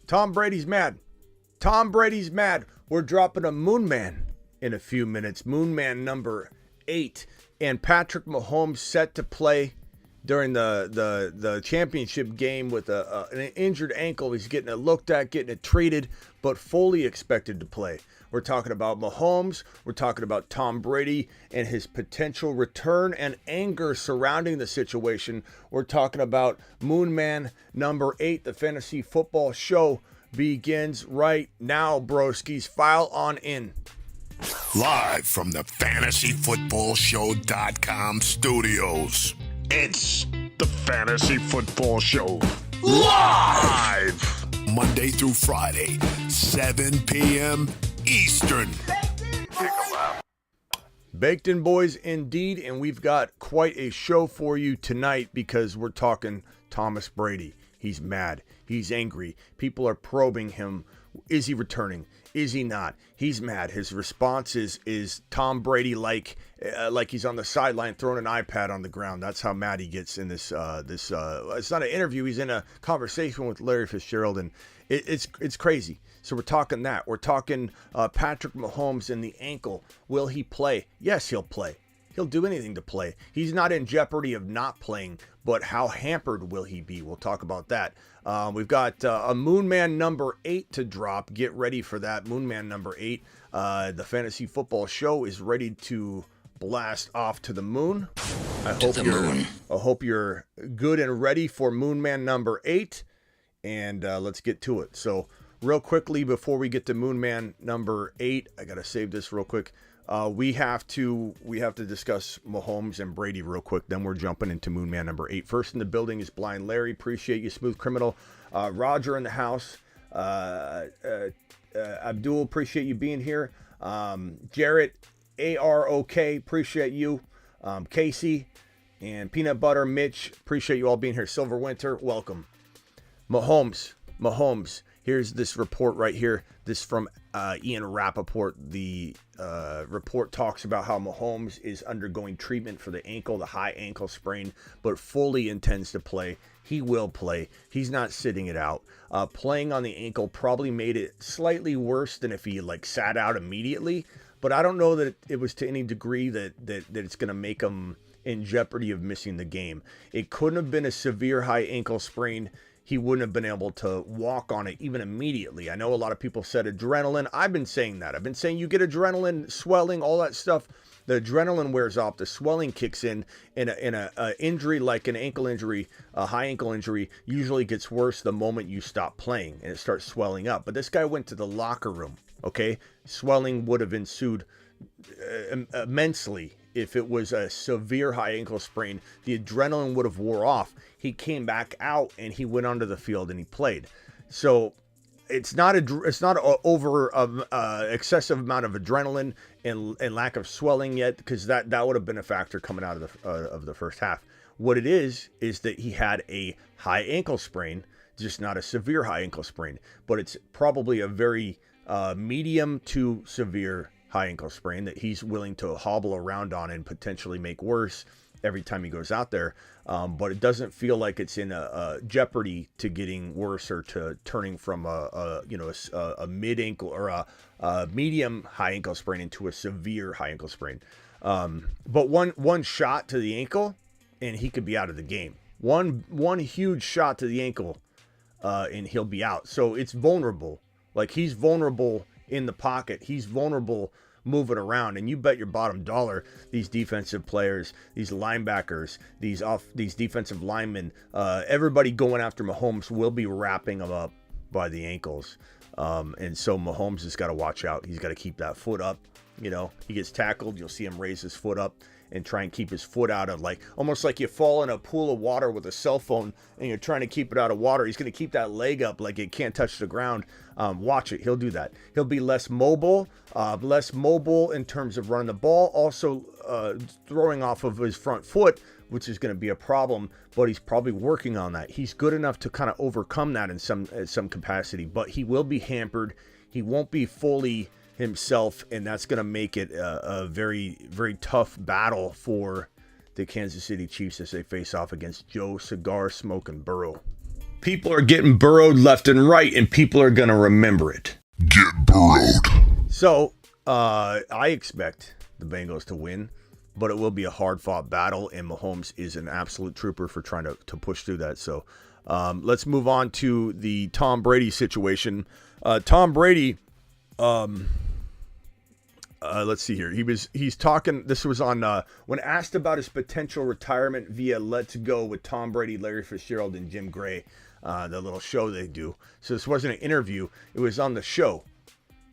Tom Brady's mad. Tom Brady's mad. We're dropping a Moon Man in a few minutes. Moon Man number 8. And Patrick Mahomes set to play during the championship game with an injured ankle. He's getting it looked at, getting it treated, but fully expected to play. We're talking about Mahomes. We're talking about Tom Brady and his potential return and anger surrounding the situation. We're talking about Moon Man number 8. The fantasy football show begins right now, broskies. File on in. Live from the fantasyfootballshow.com studios. It's the Fantasy Football Show. Live! Monday through Friday, 7 p.m. Eastern. Baked in, boys, indeed. And we've got quite a show for you tonight because we're talking Thomas Brady. He's mad. He's angry. People are probing him. Is he returning? Is he not? He's mad. His response is Tom Brady like he's on the sideline throwing an iPad on the ground. That's how mad he gets in this. It's not an interview. He's in a conversation with Larry Fitzgerald, and it's crazy. So we're talking that. We're talking Patrick Mahomes and the ankle. Will he play? Yes, he'll play. He'll do anything to play. He's not in jeopardy of not playing, but how hampered will he be? We'll talk about that. We've got a Moon Man number 8 to drop. Get ready for that. Moon Man number 8. The Fantasy Football Show is ready to blast off to the moon. I hope you're good and ready for Moon Man number 8. And let's get to it. So real quickly, before we get to Moon Man number 8, I got to save this real quick. We have to discuss Mahomes and Brady real quick. Then we're jumping into Moon Man number 8. First in the building is Blind Larry. Appreciate you, Smooth Criminal. Roger in the house. Abdul, appreciate you being here. Jarrett, AROK, appreciate you. Casey and Peanut Butter, Mitch, appreciate you all being here. Silver Winter, welcome. Mahomes. Here's this report right here. This from Ian Rappaport. The report talks about how Mahomes is undergoing treatment for the ankle, the high ankle sprain, but fully intends to play. He will play. He's not sitting it out. Playing on the ankle probably made it slightly worse than if he sat out immediately. But I don't know that it was to any degree that it's going to make him in jeopardy of missing the game. It couldn't have been a severe high ankle sprain. He wouldn't have been able to walk on it even immediately. I know a lot of people said adrenaline. I've been saying that. I've been saying you get adrenaline, swelling, all that stuff. The adrenaline wears off. The swelling kicks in a injury like an ankle injury, a high ankle injury, usually gets worse the moment you stop playing and it starts swelling up. But this guy went to the locker room, okay? Swelling would have ensued immensely. If it was a severe high ankle sprain, the adrenaline would have wore off. He came back out and he went onto the field and he played. So it's not over excessive amount of adrenaline and lack of swelling yet, because that would have been a factor coming out of the first half. What it is that he had a high ankle sprain, just not a severe high ankle sprain, but it's probably a very medium to severe high ankle sprain that he's willing to hobble around on and potentially make worse every time he goes out there. But it doesn't feel like it's in a jeopardy to getting worse or to turning from a mid ankle or a medium high ankle sprain into a severe high ankle sprain. But one shot to the ankle and he could be out of the game. One huge shot to the ankle and he'll be out. So it's vulnerable. Like, he's vulnerable in the pocket. He's vulnerable moving around, and you bet your bottom dollar these defensive players, these linebackers, these defensive linemen, everybody going after Mahomes will be wrapping him up by the ankles. And so Mahomes has got to watch out. He's got to keep that foot up. He gets tackled, you'll see him raise his foot up and try and keep his foot out of, almost like you fall in a pool of water with a cell phone and you're trying to keep it out of water. He's going to keep that leg up like it can't touch the ground. Watch it. He'll do that. He'll be less mobile in terms of running the ball, also throwing off of his front foot, which is going to be a problem, but he's probably working on that. He's good enough to kind of overcome that in some capacity, but he will be hampered. He won't be fully himself, and that's going to make it a very, very tough battle for the Kansas City Chiefs as they face off against Joe Cigar Smoking Burrow. People are getting burrowed left and right, and people are going to remember it. Get burrowed. So, I expect the Bengals to win, but it will be a hard-fought battle, and Mahomes is an absolute trooper for trying to push through that. So, let's move on to the Tom Brady situation. Tom Brady, let's see here. He's talking. This was on when asked about his potential retirement via Let's Go with Tom Brady, Larry Fitzgerald, and Jim Gray, the little show they do. So this wasn't an interview. It was on the show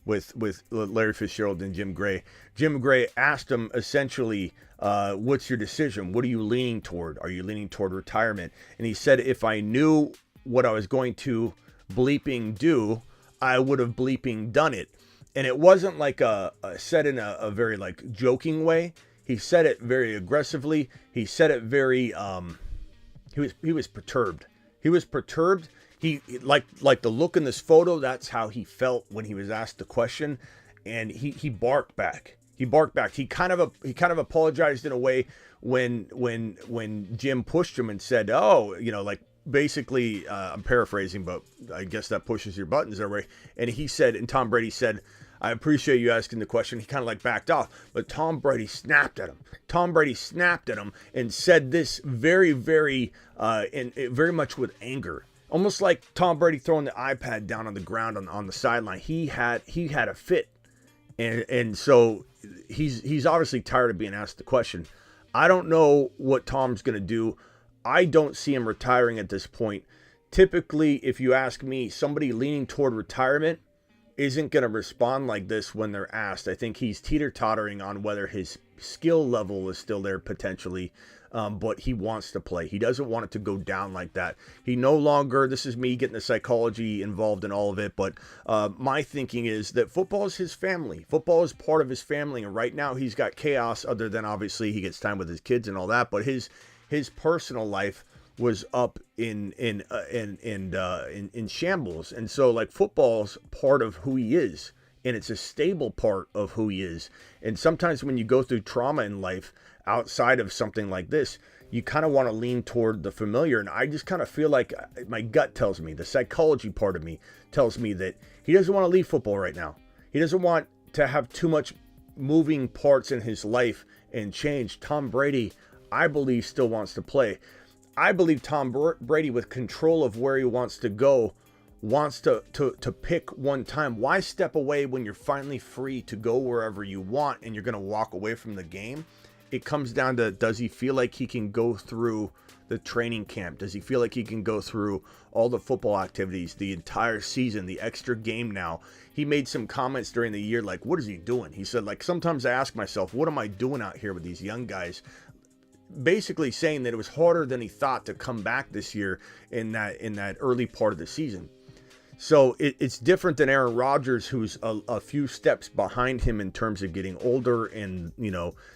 with Larry Fitzgerald and Jim Gray. Jim Gray asked him essentially, what's your decision? What are you leaning toward? Are you leaning toward retirement? And he said, if I knew what I was going to bleeping do, I would have bleeping done it. And it wasn't like said in a very like joking way. He said it very aggressively. He said it very he was perturbed. He was perturbed. He like the look in this photo, that's how he felt when he was asked the question, and he barked back. He barked back. He kind of apologized in a way when Jim pushed him and said, "Oh, like basically, I'm paraphrasing, but I guess that pushes your buttons every." And he said, and Tom Brady said, "I appreciate you asking the question." He kind of like backed off, but Tom Brady snapped at him. Tom Brady snapped at him and said this very, very, and very much with anger, almost like Tom Brady throwing the iPad down on the ground on the sideline. He had a fit, and so he's obviously tired of being asked the question. I don't know what Tom's gonna do. I don't see him retiring at this point. Typically, if you ask me, somebody leaning toward retirement isn't going to respond like this when they're asked. I think he's teeter-tottering on whether his skill level is still there potentially, but he wants to play. He doesn't want it to go down like that. He no longer, this is me getting the psychology involved in all of it, but my thinking is that football is his family. Football is part of his family, and right now he's got chaos, other than obviously he gets time with his kids and all that, but his personal life was up in shambles. And so like football's part of who he is, and it's a stable part of who he is. And sometimes when you go through trauma in life outside of something like this, you kind of want to lean toward the familiar. And I just kind of feel like my gut tells me, the psychology part of me tells me that he doesn't want to leave football right now. He doesn't want to have too much moving parts in his life and change. Tom Brady, I believe, still wants to play. I believe Tom Brady, with control of where he wants to go, wants to pick one time. Why step away when you're finally free to go wherever you want and you're going to walk away from the game? It comes down to, does he feel like he can go through the training camp? Does he feel like he can go through all the football activities, the entire season, the extra game now? He made some comments during the year like, what is he doing? He said, like, sometimes I ask myself, what am I doing out here with these young guys? Basically saying that it was harder than he thought to come back this year in that early part of the season. So it's different than Aaron Rodgers, who's a few steps behind him in terms of getting older and,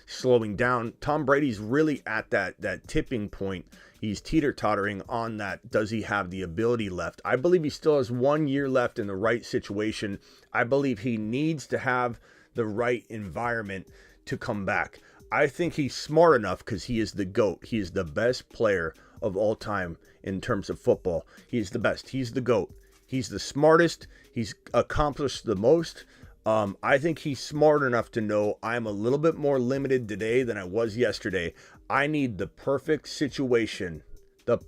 slowing down. Tom Brady's really at that tipping point. He's teeter-tottering on that. Does he have the ability left? I believe he still has 1 year left in the right situation. I believe he needs to have the right environment to come back. I think he's smart enough because he is the GOAT. He is the best player of all time in terms of football. He is the best. He's the GOAT. He's the smartest. He's accomplished the most. I think he's smart enough to know I'm a little bit more limited today than I was yesterday. I need the perfect situation to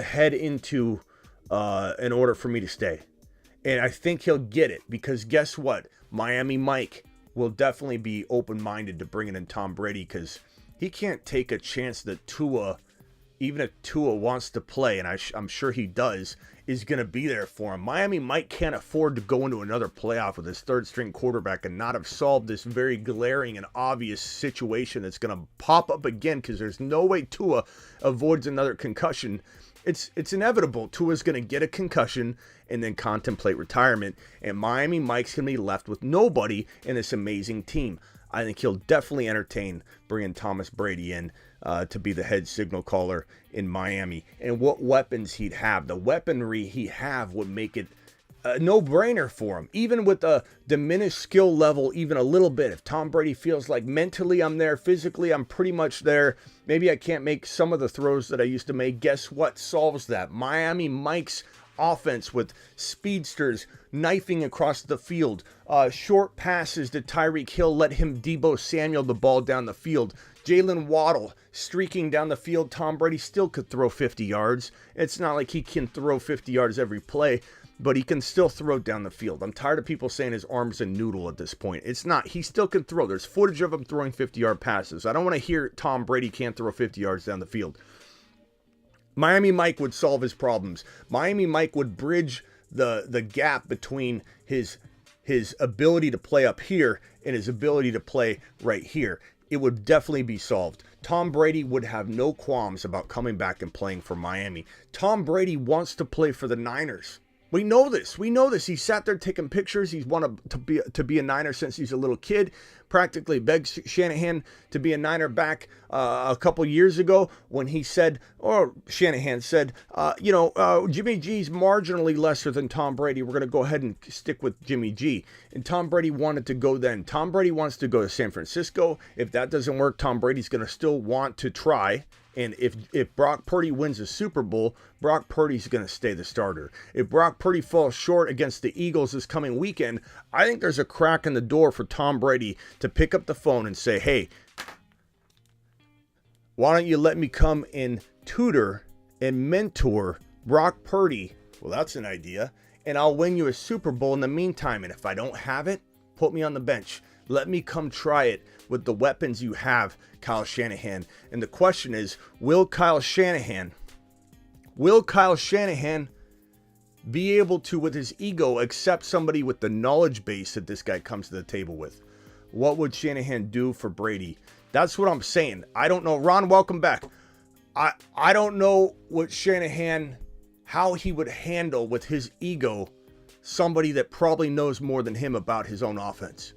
head into in order for me to stay. And I think he'll get it because guess what? Miami Mike will definitely be open-minded to bringing in Tom Brady because he can't take a chance that Tua, even if Tua wants to play, and I'm sure he does, is going to be there for him. Miami Mike can't afford to go into another playoff with his third-string quarterback and not have solved this very glaring and obvious situation that's going to pop up again because there's no way Tua avoids another concussion. It's inevitable. Tua's going to get a concussion and then contemplate retirement, and Miami Mike's going to be left with nobody in this amazing team. I think he'll definitely entertain bringing Thomas Brady in to be the head signal caller in Miami. And what weapons he'd have, the weaponry he have would make it a no-brainer for him, even with a diminished skill level, even a little bit. If Tom Brady feels like mentally I'm there, physically I'm pretty much there, maybe I can't make some of the throws that I used to make. Guess what solves that? Miami Mike's offense with speedsters knifing across the field, short passes to Tyreek Hill, let him Debo Samuel the ball down the field. Jalen Waddle streaking down the field. Tom Brady still could throw 50 yards. It's not like he can throw 50 yards every play, but he can still throw down the field. I'm tired of people saying his arm's a noodle at this point. It's not. He still can throw. There's footage of him throwing 50-yard passes. I don't want to hear Tom Brady can't throw 50 yards down the field. Miami Mike would solve his problems. Miami Mike would bridge the gap between his ability to play up here and his ability to play right here. It would definitely be solved. Tom Brady would have no qualms about coming back and playing for Miami. Tom Brady wants to play for the Niners. We know this. He sat there taking pictures. He's wanted to be a Niner since he's a little kid. Practically begged Shanahan to be a Niner back a couple years ago when he said, or Shanahan said, Jimmy G's marginally lesser than Tom Brady. We're going to go ahead and stick with Jimmy G. And Tom Brady wanted to go then. Tom Brady wants to go to San Francisco. If that doesn't work, Tom Brady's going to still want to try. And if Brock Purdy wins a Super Bowl, Brock Purdy's going to stay the starter. If Brock Purdy falls short against the Eagles this coming weekend, I think there's a crack in the door for Tom Brady to pick up the phone and say, hey, why don't you let me come and tutor and mentor Brock Purdy? Well, that's an idea. And I'll win you a Super Bowl in the meantime. And if I don't have it, put me on the bench. Let me come try it with the weapons you have, Kyle Shanahan. And the question is, will Kyle Shanahan be able to, with his ego, accept somebody with the knowledge base that this guy comes to the table with? What would Shanahan do for Brady? That's what I'm saying. I don't know. Ron, welcome back. I don't know what Shanahan, how he would handle with his ego somebody that probably knows more than him about his own offense.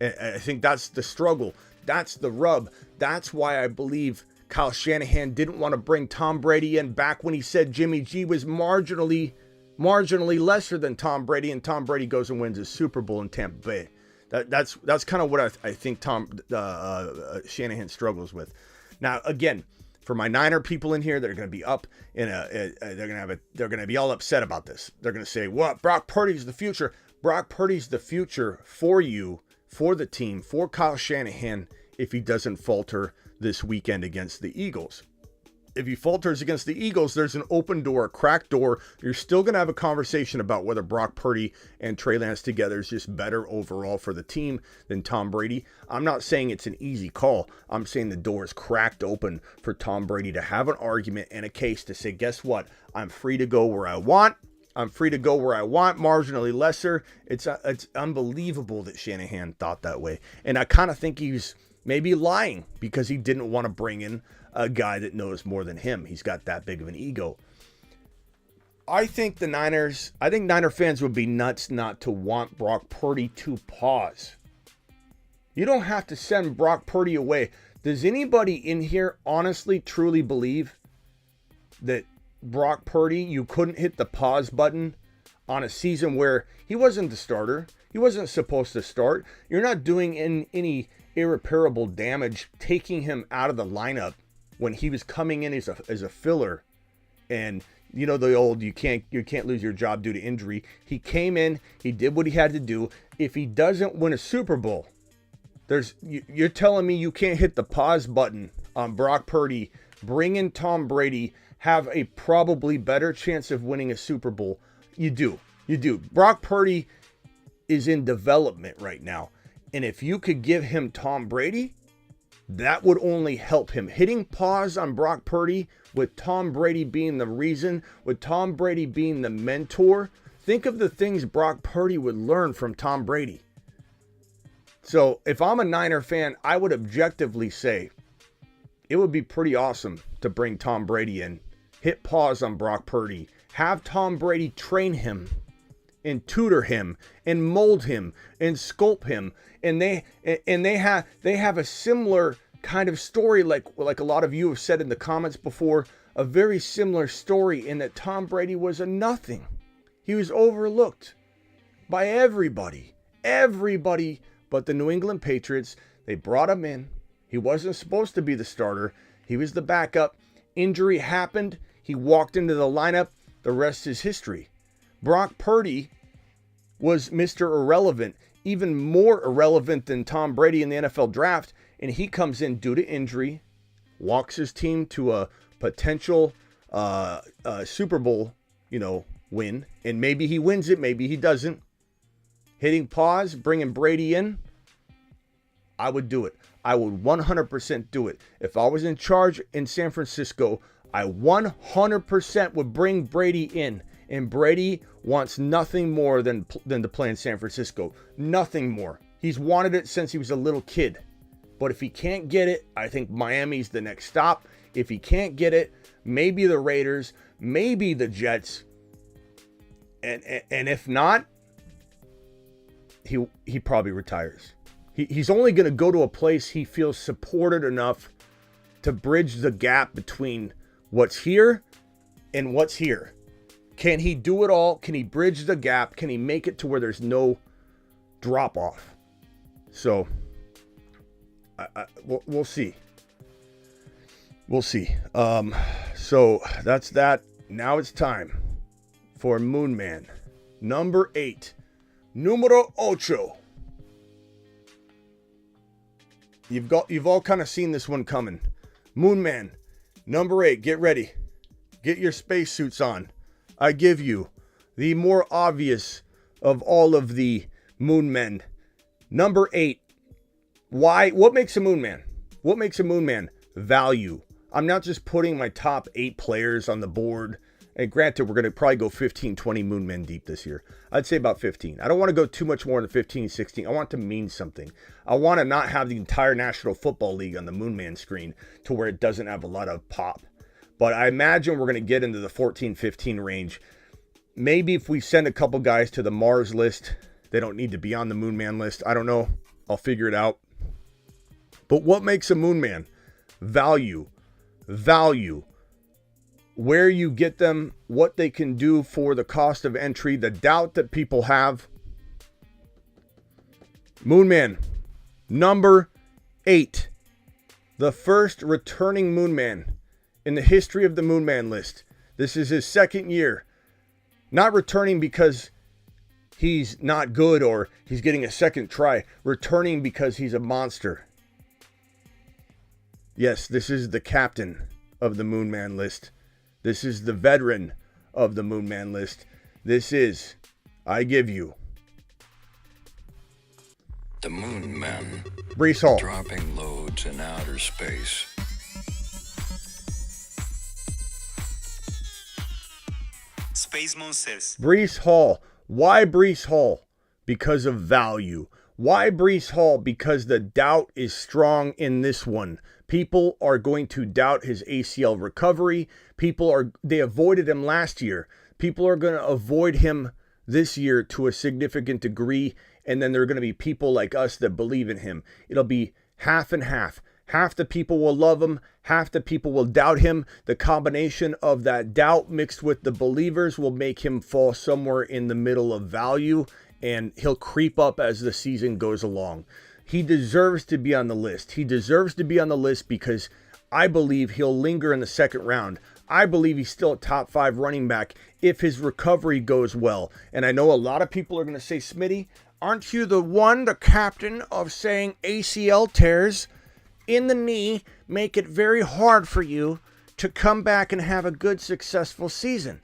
I think that's the struggle. That's the rub. That's why I believe Kyle Shanahan didn't want to bring Tom Brady in back when he said Jimmy G was marginally lesser than Tom Brady, and Tom Brady goes and wins a Super Bowl in Tampa Bay. That's kind of what I think Shanahan struggles with. Now, again, for my Niner people in here that are going to be up they're going to be all upset about this. They're going to say, "What? Brock Purdy's the future." Brock Purdy's the future for you, for the team, for Kyle Shanahan if he doesn't falter this weekend against the Eagles. If he falters against the Eagles, there's an open door, a cracked door. You're still going to have a conversation about whether Brock Purdy and Trey Lance together is just better overall for the team than Tom Brady. I'm not saying it's an easy call. I'm saying the door is cracked open for Tom Brady to have an argument and a case to say, guess what? I'm free to go where I want. Marginally lesser. It's unbelievable that Shanahan thought that way. And I kind of think he's maybe lying because he didn't want to bring in a guy that knows more than him. He's got that big of an ego. I think Niner fans would be nuts not to want Brock Purdy to pause. You don't have to send Brock Purdy away. Does anybody in here honestly, truly believe that Brock Purdy, you couldn't hit the pause button on a season where he wasn't the starter? He wasn't supposed to start. You're not doing any irreparable damage taking him out of the lineup when he was coming in as a filler. And you know the old you can't lose your job due to injury. He came in, he did what he had to do. If he doesn't win a Super Bowl, you're telling me you can't hit the pause button on Brock Purdy, bring in Tom Brady, have a probably better chance of winning a Super Bowl? You do. Brock Purdy is in development right now. And if you could give him Tom Brady, that would only help him. Hitting pause on Brock Purdy with Tom Brady being the reason, with Tom Brady being the mentor, think of the things Brock Purdy would learn from Tom Brady. So if I'm a Niner fan, I would objectively say it would be pretty awesome to bring Tom Brady in, hit pause on Brock Purdy, have Tom Brady train him and tutor him and mold him and sculpt him. And they have a similar kind of story, like a lot of you have said in the comments before, a very similar story in that Tom Brady was a nothing. He was overlooked by everybody. Everybody but the New England Patriots. They brought him in. He wasn't supposed to be the starter. He was the backup. Injury happened. He walked into the lineup. The rest is history. Brock Purdy was Mr. Irrelevant, even more irrelevant than Tom Brady in the NFL draft. And he comes in due to injury, walks his team to a potential Super Bowl, win. And maybe he wins it, maybe he doesn't. Hitting pause, bringing Brady in, I would do it. I would 100% do it. If I was in charge in San Francisco, I 100% would bring Brady in. And Brady wants nothing more than to play in San Francisco. Nothing more. He's wanted it since he was a little kid. But if he can't get it, I think Miami's the next stop. If he can't get it, maybe the Raiders, maybe the Jets. And if not, he probably retires. He's only going to go to a place he feels supported enough to bridge the gap between what's here and what's here. Can he do it all? Can he bridge the gap? Can he make it to where there's no drop off? So we'll see. We'll see. So that's that. Now it's time for Moon Man. Number 8. Numero ocho. You've all kind of seen this one coming. Moon Man, number 8. Get ready. Get your spacesuits on. I give you the more obvious of all of the Moon Men. Number 8. Why? What makes a Moon Man? What makes a Moon Man? Value. I'm not just putting my top 8 players on the board. And granted, we're going to probably go 15, 20 Moon Men deep this year. I'd say about 15. I don't want to go too much more than 15, 16. I want it to mean something. I want to not have the entire National Football League on the Moon Man screen to where it doesn't have a lot of pop. But I imagine we're going to get into the 14, 15 range. Maybe if we send a couple guys to the Mars list, they don't need to be on the Moon Man list. I don't know. I'll figure it out. But what makes a Moon Man? Value. Value. Where you get them, what they can do for the cost of entry, the doubt that people have. Moon Man, number 8. The first returning Moon Man in the history of the Moon Man list. This is his second year. Not returning because he's not good or he's getting a second try. Returning because he's a monster. Yes, this is the captain of the Moon Man list. This is the veteran of the Moon Man list. This is, I give you, the Moon Man. Breece Hall. Dropping loads in outer space. Space Monsters. Breece Hall. Why Breece Hall? Because of value. Why Breece Hall? Because the doubt is strong in this one. People are going to doubt his ACL recovery. They avoided him last year. People are going to avoid him this year to a significant degree. And then there are going to be people like us that believe in him. It'll be half and half. Half the people will love him. Half the people will doubt him. The combination of that doubt mixed with the believers will make him fall somewhere in the middle of value. And he'll creep up as the season goes along. He deserves to be on the list. He deserves to be on the list because I believe he'll linger in the second round. I believe he's still a top 5 running back if his recovery goes well. And I know a lot of people are going to say, Smitty, aren't you the captain of saying ACL tears in the knee make it very hard for you to come back and have a good, successful season?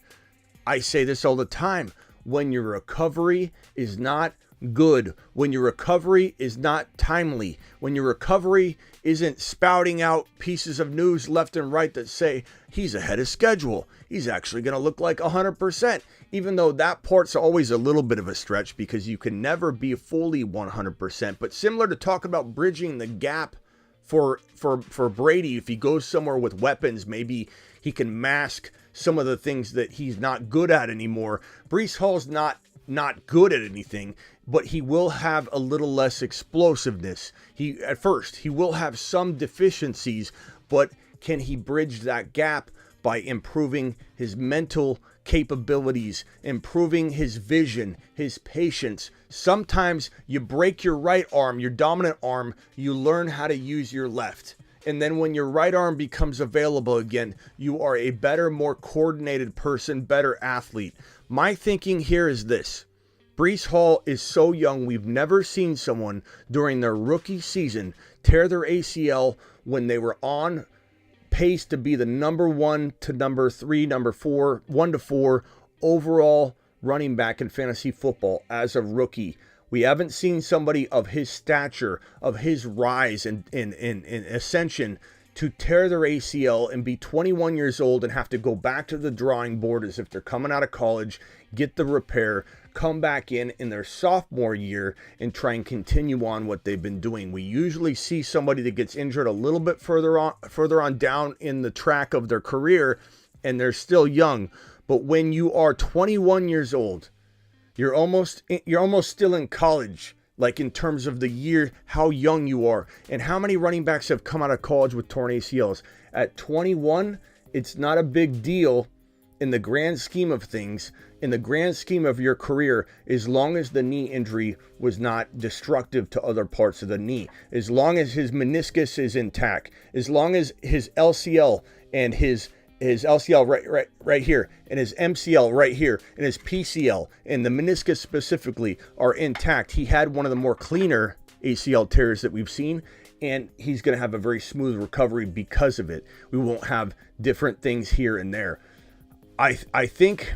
I say this all the time. When your recovery is not good, when your recovery is not timely, when your recovery isn't spouting out pieces of news left and right that say he's ahead of schedule, he's actually going to look like 100%, even though that part's always a little bit of a stretch because you can never be fully 100%. But similar to talking about bridging the gap for Brady, if he goes somewhere with weapons, maybe he can mask some of the things that he's not good at anymore. Breece Hall's not good at anything, but he will have a little less explosiveness. He will have some deficiencies, but can he bridge that gap by improving his mental capabilities, improving his vision, his patience. Sometimes you break your right arm, your dominant arm, you learn how to use your left. And then when your right arm becomes available again, you are a better, more coordinated person, better athlete. My thinking here is this. Breece Hall is so young. We've never seen someone during their rookie season tear their ACL when they were on pace to be the number 1 to number 3, number 4, 1 to 4 overall running back in fantasy football as a rookie. We haven't seen somebody of his stature, of his rise and ascension to tear their ACL and be 21 years old and have to go back to the drawing board as if they're coming out of college, get the repair, come back in their sophomore year and try and continue on what they've been doing. We usually see somebody that gets injured a little bit further on down in the track of their career and they're still young. But when you are 21 years old, you're almost still in college, like in terms of the year, how young you are. And how many running backs have come out of college with torn ACLs? At 21, it's not a big deal in the grand scheme of things, in the grand scheme of your career, as long as the knee injury was not destructive to other parts of the knee, as long as his meniscus is intact, as long as his LCL and his LCL right here, and his MCL right here, and his PCL, and the meniscus specifically are intact. He had one of the more cleaner ACL tears that we've seen, and he's going to have a very smooth recovery because of it. We won't have different things here and there. I think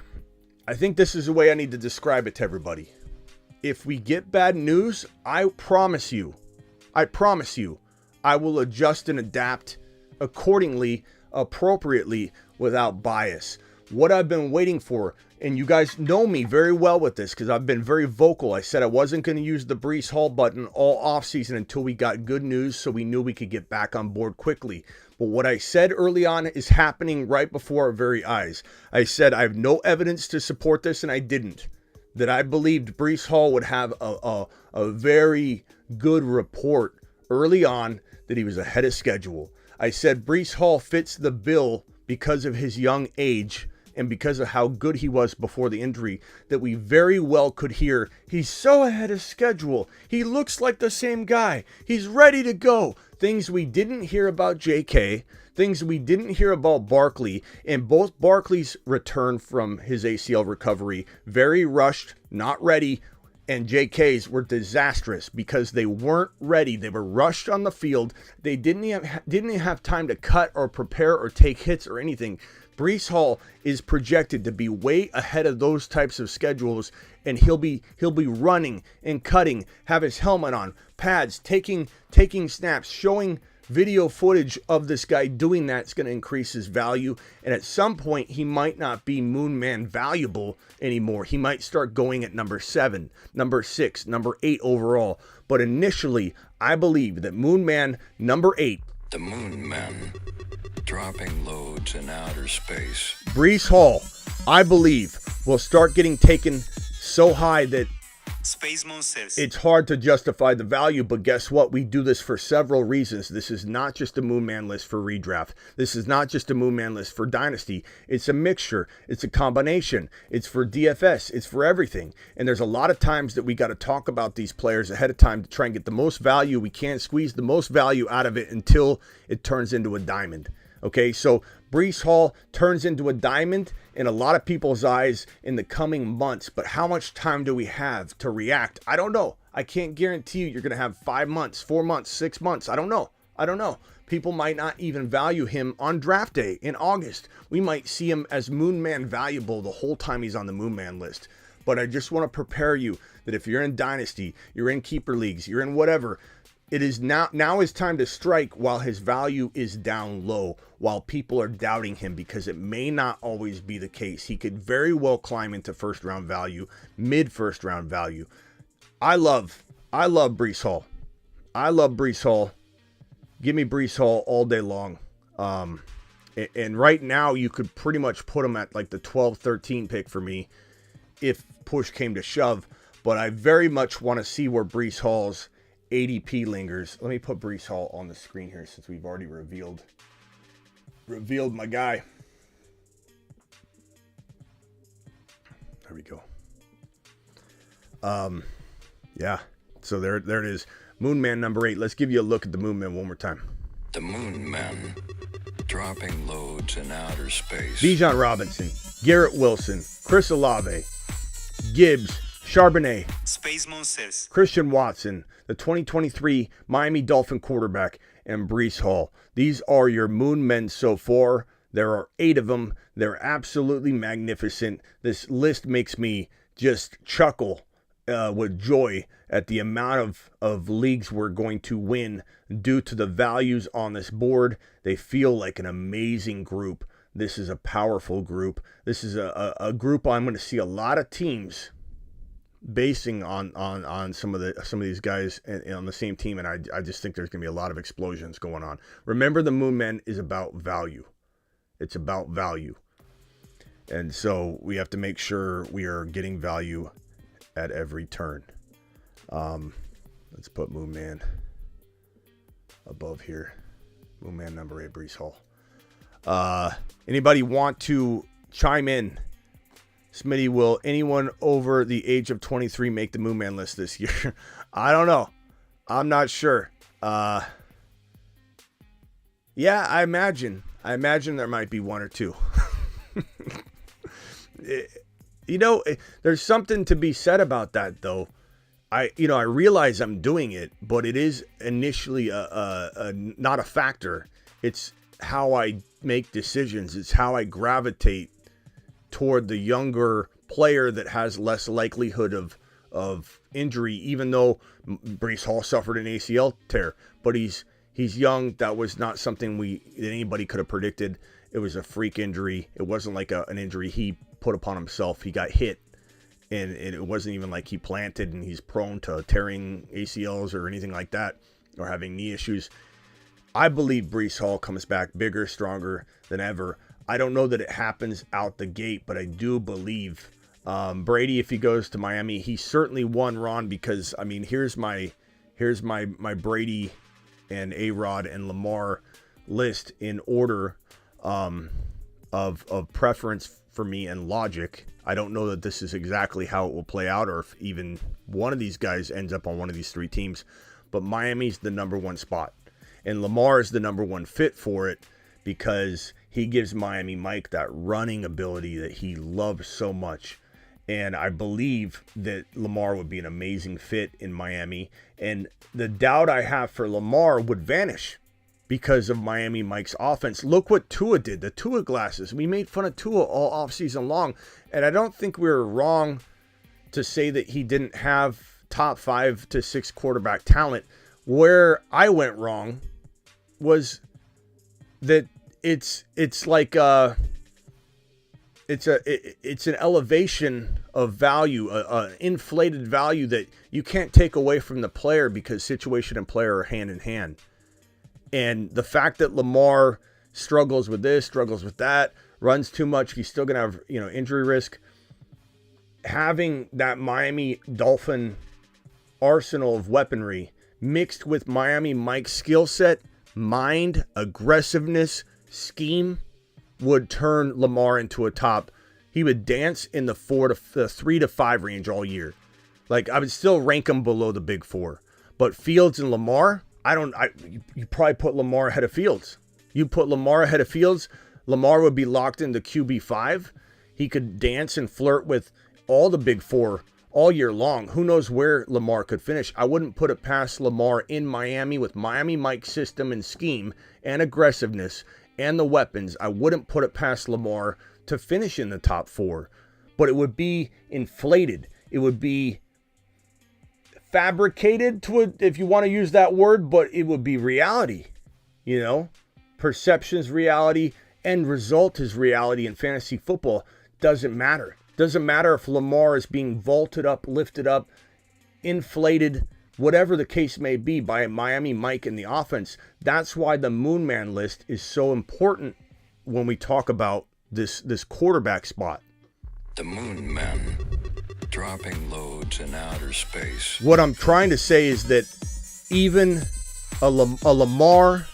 this is the way I need to describe it to everybody. If we get bad news, I promise you, I will adjust and adapt accordingly, appropriately, without bias. What I've been waiting for, and you guys know me very well with this because I've been very vocal. I said I wasn't going to use the Breece Hall button all offseason until we got good news, so we knew we could get back on board quickly. But what I said early on is happening right before our very eyes. I said I have no evidence to support this, and I didn't. That I believed Breece Hall would have a very good report early on, that he was ahead of schedule. I said Breece Hall fits the bill because of his young age and because of how good he was before the injury, that we very well could hear, he's so ahead of schedule. He looks like the same guy. He's ready to go. Things we didn't hear about JK, things we didn't hear about Barkley, and both Barkley's return from his ACL recovery, very rushed, not ready, and JK's were disastrous because they weren't ready. They were rushed on the field. They didn't even have time to cut or prepare or take hits or anything. Breece Hall is projected to be way ahead of those types of schedules, and he'll be running and cutting, have his helmet on, pads, taking snaps, showing video footage of this guy doing that. It's going to increase his value, and at some point he might not be Moon Man valuable anymore. He might start going at number 7, number 6, number 8 overall. But initially, I believe that Moon Man number 8, The Moon Men, dropping loads in outer space. Breece Hall, I believe, will start getting taken so high that Space Monsters. it's hard to justify the value. But guess what? We do this for several reasons. This is not just a Moon Man list for redraft. This is not just a Moon Man list for Dynasty. It's a mixture. It's a combination. It's for DFS. It's for everything. And there's a lot of times that we got to talk about these players ahead of time to try and get the most value. We can't squeeze the most value out of it until it turns into a diamond. Okay, so Breece Hall turns into a diamond in a lot of people's eyes in the coming months. But how much time do we have to react? I don't know. I can't guarantee you you're going to have 5 months, 4 months, 6 months. I don't know. People might not even value him on draft day in August. We might see him as Moon Man valuable the whole time he's on the Moon Man list. But I just want to prepare you that if you're in Dynasty, you're in keeper leagues, you're in whatever, it is now is time to strike while his value is down low, while people are doubting him, because it may not always be the case. He could very well climb into first round value, mid first round value. I love Breece Hall. I love Breece Hall. Give me Breece Hall all day long. And right now you could pretty much put him at like the 12-13 pick for me if push came to shove. But I very much want to see where Breece Hall's ADP lingers. Let me put Breece Hall on the screen here since we've already revealed my guy. There we go. Yeah. So there it is. Moon Man number 8. Let's give you a look at the Moon Man one more time. The Moon Men, dropping loads in outer space. Bijan Robinson, Garrett Wilson, Chris Olave, Gibbs, Charbonnet, Space Monsters. Christian Watson, the 2023 Miami Dolphin quarterback, and Breece Hall. These are your Moon Men so far. There are 8 of them. They're absolutely magnificent. This list makes me just chuckle with joy at the amount of leagues we're going to win due to the values on this board. They feel like an amazing group. This is a powerful group. This is a group I'm going to see a lot of teams basing on some of these guys on the same team, and I just think there's going to be a lot of explosions going on. Remember, the Moon Men is about value. It's about value. And so we have to make sure we are getting value at every turn. Let's put Moon Man above here. Moon Man number 8, Breece Hall. Anybody want to chime in? Smitty, will anyone over the age of 23 make the Moon Man list this year? I don't know. I'm not sure. Yeah, I imagine there might be 1 or 2. There's something to be said about that, though. I realize I'm doing it, but it is initially not a factor. It's how I make decisions. It's how I gravitate toward the younger player that has less likelihood of injury, even though Breece Hall suffered an ACL tear. But he's young. That was not something that anybody could have predicted. It was a freak injury. It wasn't like an injury he put upon himself. He got hit, and it wasn't even like he planted and he's prone to tearing ACLs or anything like that, or having knee issues. I believe Breece Hall comes back bigger, stronger than ever. I don't know that it happens out the gate, but I do believe Brady, if he goes to Miami, he certainly won Ron, because here's my Brady and A-Rod and Lamar list in order of preference for me and logic. I don't know that this is exactly how it will play out, or if even one of these guys ends up on one of these 3 teams, but Miami's the number 1 spot, and Lamar is the number 1 fit for it, because he gives Miami Mike that running ability that he loves so much. And I believe that Lamar would be an amazing fit in Miami. And the doubt I have for Lamar would vanish because of Miami Mike's offense. Look what Tua did, the Tua glasses. We made fun of Tua all offseason long. And I don't think we were wrong to say that he didn't have top 5 to 6 quarterback talent. Where I went wrong was that it's an elevation of value, an inflated value that you can't take away from the player, because situation and player are hand in hand. And the fact that Lamar struggles with this, struggles with that, runs too much, he's still going to have, injury risk. Having that Miami Dolphin arsenal of weaponry mixed with Miami Mike's skill set, mind, aggressiveness, scheme, would turn Lamar into a top. He would dance in the 3 to 5 range all year. Like, I would still rank him below the big 4. But Fields and Lamar, you probably put Lamar ahead of Fields. You put Lamar ahead of Fields, Lamar would be locked into QB5. He could dance and flirt with all the big 4 all year long. Who knows where Lamar could finish? I wouldn't put it past Lamar in Miami with Miami Mike's system and scheme and aggressiveness and the weapons. I wouldn't put it past Lamar to finish in the top 4, but it would be inflated. It would be fabricated if you want to use that word, but it would be reality. Perception is reality, end result is reality in fantasy football. Doesn't matter. Doesn't matter if Lamar is being vaulted up, lifted up, inflated, whatever the case may be, by Miami Mike in the offense. That's why the Moon Man list is so important when we talk about this quarterback spot. The Moon Men, dropping loads in outer space. What I'm trying to say is that even a Lamar,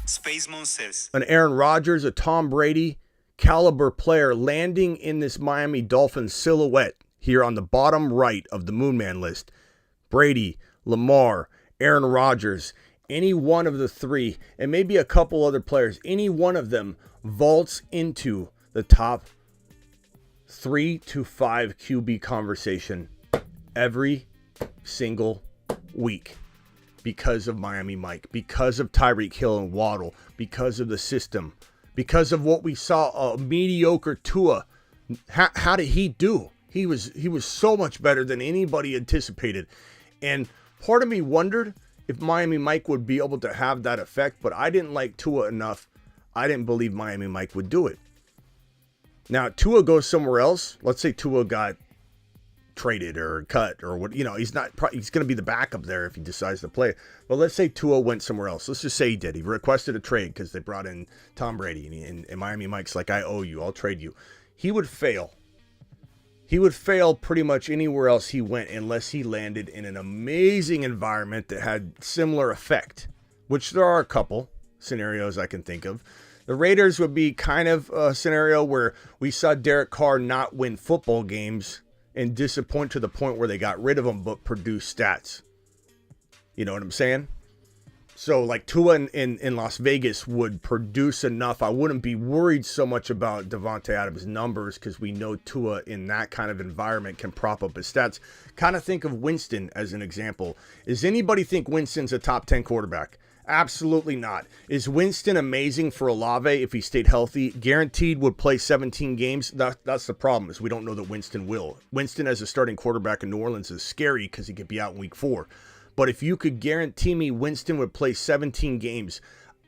Space Monsters, an Aaron Rodgers, a Tom Brady caliber player landing in this Miami Dolphins silhouette here on the bottom right of the Moonman list. Brady, Lamar, Aaron Rodgers, any one of the three, and maybe a couple other players, any one of them vaults into the top 3 to 5 QB conversation every single week because of Miami Mike, because of Tyreek Hill and Waddle, because of the system, because of what we saw, a mediocre Tua. How did he do? He was so much better than anybody anticipated. And part of me wondered if Miami Mike would be able to have that effect, but I didn't like Tua enough. I didn't believe Miami Mike would do it. Now, Tua goes somewhere else. Let's say Tua got traded or cut or what, he's going to be the backup there if he decides to play. But let's say Tua went somewhere else. Let's just say he did. He requested a trade because they brought in Tom Brady and Miami Mike's like, I owe you. I'll trade you. He would fail. He would fail pretty much anywhere else he went unless he landed in an amazing environment that had similar effect, which there are a couple scenarios I can think of. The Raiders would be kind of a scenario where we saw Derek Carr not win football games and disappoint to the point where they got rid of him but produce stats. You know what I'm saying? So like Tua in Las Vegas would produce enough. I wouldn't be worried so much about Devontae Adams' numbers because we know Tua in that kind of environment can prop up his stats. Kind of think of Winston as an example. Does anybody think Winston's a top 10 quarterback? Absolutely not. Is Winston amazing for Olave if he stayed healthy? Guaranteed would play 17 games. That's the problem, is we don't know that Winston will. Winston as a starting quarterback in New Orleans is scary because he could be out in week 4. But if you could guarantee me Winston would play 17 games,